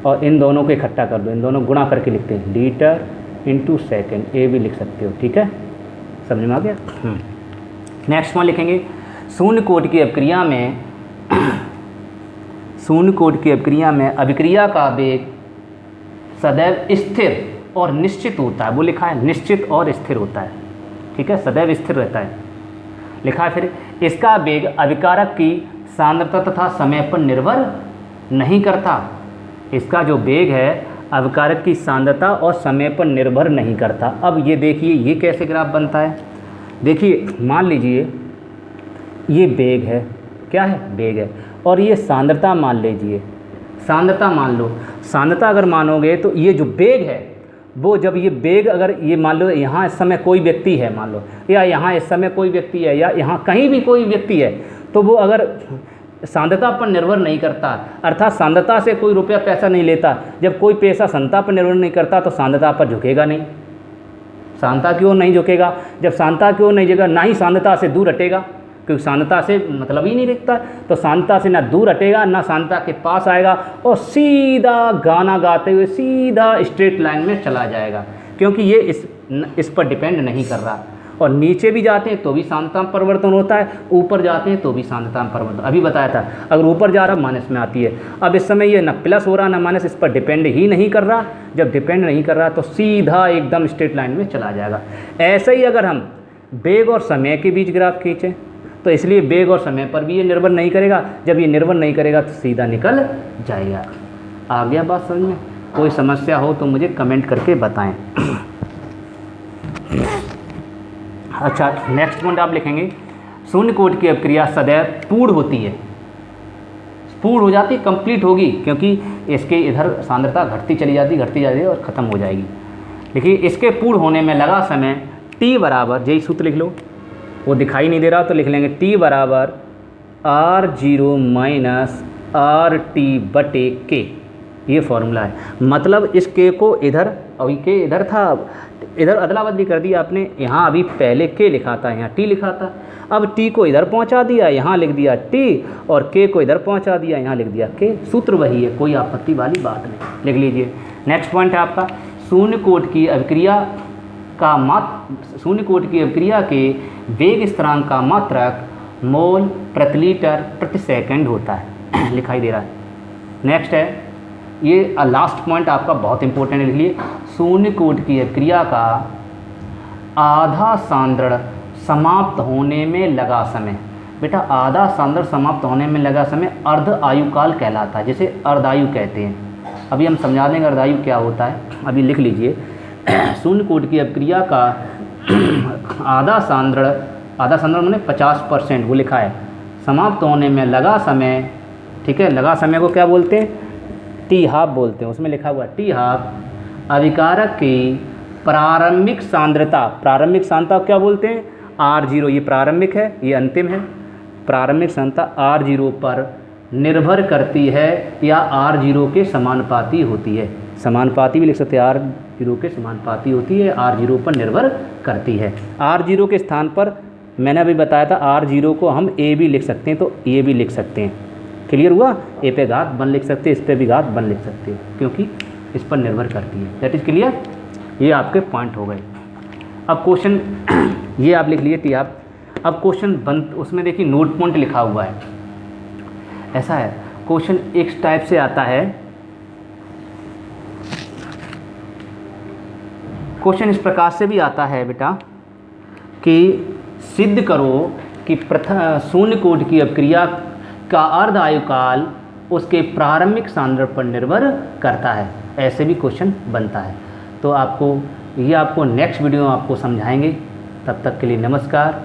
और इन दोनों को इकट्ठा कर दो, इन दोनों गुणा करके लिखते हैं, लीटर इंटू सेकेंड, ये भी लिख सकते हो, ठीक है? समझ में आ गया? नेक्स्ट वन लिखेंगे, शून्य कोटि की अभिक्रिया में शून्य कोटि की अभिक्रिया में अभिक्रिया का वेग सदैव स्थिर और निश्चित होता है। वो लिखा है निश्चित और स्थिर होता है, ठीक है? सदैव स्थिर रहता है लिखा है। फिर इसका वेग अभिकारक की सांद्रता तथा समय पर निर्भर नहीं करता। इसका जो वेग है अभिकारक की सांद्रता और समय पर निर्भर नहीं करता। अब ये देखिए, ये कैसे ग्राफ बनता है? देखिए, मान लीजिए ये वेग है, क्या है? वेग है, और ये सांद्रता मान लीजिए, सांद्रता मान लो। सांद्रता अगर मानोगे तो ये जो वेग है वो, जब ये वेग अगर ये मान लो यहाँ इस समय कोई व्यक्ति है मान लो, या यहाँ इस समय कोई व्यक्ति है, या यहाँ कहीं भी कोई व्यक्ति है, तो वो अगर सांद्रता पर निर्भर नहीं करता, अर्थात सांद्रता से कोई रुपया पैसा नहीं लेता। जब कोई पैसा सांद्रता पर निर्भर नहीं करता तो सांद्रता पर झुकेगा नहीं। सांद्रता की ओर नहीं झुकेगा, जब सांद्रता की ओर नहीं झुकेगा ना ही सांद्रता से दूर हटेगा, क्योंकि सांद्रता से मतलब ही नहीं रखता। तो सांद्रता से ना दूर हटेगा ना सांद्रता के पास आएगा और सीधा गाना गाते हुए सीधा स्ट्रेट लाइन में चला जाएगा, क्योंकि ये इस पर डिपेंड नहीं कर रहा। और नीचे भी जाते हैं तो भी सांद्रता में परिवर्तन होता है, ऊपर जाते हैं तो भी सांद्रता में परिवर्तन। अभी बताया था अगर ऊपर जा रहा माइनस में आती है। अब इस समय ये ना प्लस हो रहा ना माइनस, इस पर डिपेंड ही नहीं कर रहा। जब डिपेंड नहीं कर रहा तो सीधा एकदम स्ट्रेट लाइन में चला जाएगा। ऐसे ही अगर हम वेग और समय के बीच ग्राफ खींचें तो इसलिए वेग और समय पर भी ये निर्भर नहीं करेगा। जब ये निर्भर नहीं करेगा तो सीधा निकल जाएगा। आ गया बात समझ में? कोई समस्या हो तो मुझे कमेंट करके बताएं। अच्छा, नेक्स्ट पॉइंट आप लिखेंगे, शून्य कोटि की अभिक्रिया सदैव पूर्ण होती है। पूर्ण हो जाती, कंप्लीट होगी, क्योंकि इसके इधर सांद्रता घटती चली जाती है और ख़त्म हो जाएगी। देखिए, इसके पूर्ण होने में लगा समय t बराबर, यही सूत्र लिख लो, वो दिखाई नहीं दे रहा तो लिख लेंगे t बराबर r0 माइनस RT/K। ये फॉर्मूला है। मतलब इस k को इधर, अभी k इधर था, इधर अदला बदली कर दिया आपने। यहाँ अभी पहले k लिखा था, यहाँ t लिखा था। अब t को इधर पहुँचा दिया, यहाँ लिख दिया t, और k को इधर पहुँचा दिया, यहाँ लिख दिया k। सूत्र वही है, कोई आपत्ति वाली बात नहीं। लिख लीजिए। नेक्स्ट पॉइंट है आपका, शून्य कोटि की अभिक्रिया के वेग स्थिरांक का मात्रक मोल प्रति लीटर प्रति सेकंड होता है। लिखाई दे रहा है। नेक्स्ट है, ये लास्ट पॉइंट आपका बहुत इंपॉर्टेंट है, लिख लिए। शून्य कोटि की अभिक्रिया का आधा सांद्रण समाप्त होने में लगा समय। बेटा, आधा सांद्रण समाप्त होने में लगा समय अर्ध आयुकाल कहलाता है, जिसे अर्धायु कहते हैं। अभी हम समझा देंगे अर्धायु क्या होता है। अभी लिख लीजिए, शून्य कोटि की अभिक्रिया का आधा सांद्रण मैंने 50%, वो लिखा है, समाप्त होने में लगा समय। ठीक है, लगा समय को क्या बोलते हैं? टी हाफ बोलते हैं। उसमें लिखा हुआ टी हाफ अभिकारक की प्रारंभिक सांद्रता क्या बोलते हैं? R0। ये प्रारंभिक है, ये अंतिम है। प्रारंभिक सांद्रता R0 पर निर्भर करती है या R0 के समानुपाती होती है। समानुपाती भी लिख सकते हैं, R0 के समानुपाती होती है, R0 पर निर्भर करती है। R0 के स्थान पर मैंने अभी बताया था R0 को हम A भी लिख सकते हैं, तो ये भी लिख सकते हैं। क्लियर हुआ? A पे घात 1 लिख सकते हैं, इस पे भी घात 1 लिख सकते हैं, क्योंकि इस पर निर्भर करती है। That is clear? ये आपके पॉइंट हो गए। अब क्वेश्चन ये आप लिख लिए टी आप। अब क्वेश्चन बन, उसमें देखिए नोट पॉइंट लिखा हुआ है। ऐसा है, क्वेश्चन इस टाइप से आता है। क्वेश्चन इस प्रकार से भी आता है बेटा कि सिद्ध करो कि शून्य कोटि की अभिक्रिया का अर्ध आयुकाल उसके प्रारंभिक सांद्रण पर निर्भर करता है। ऐसे भी क्वेश्चन बनता है। तो आपको नेक्स्ट वीडियो में आपको समझाएंगे। तब तक के लिए नमस्कार।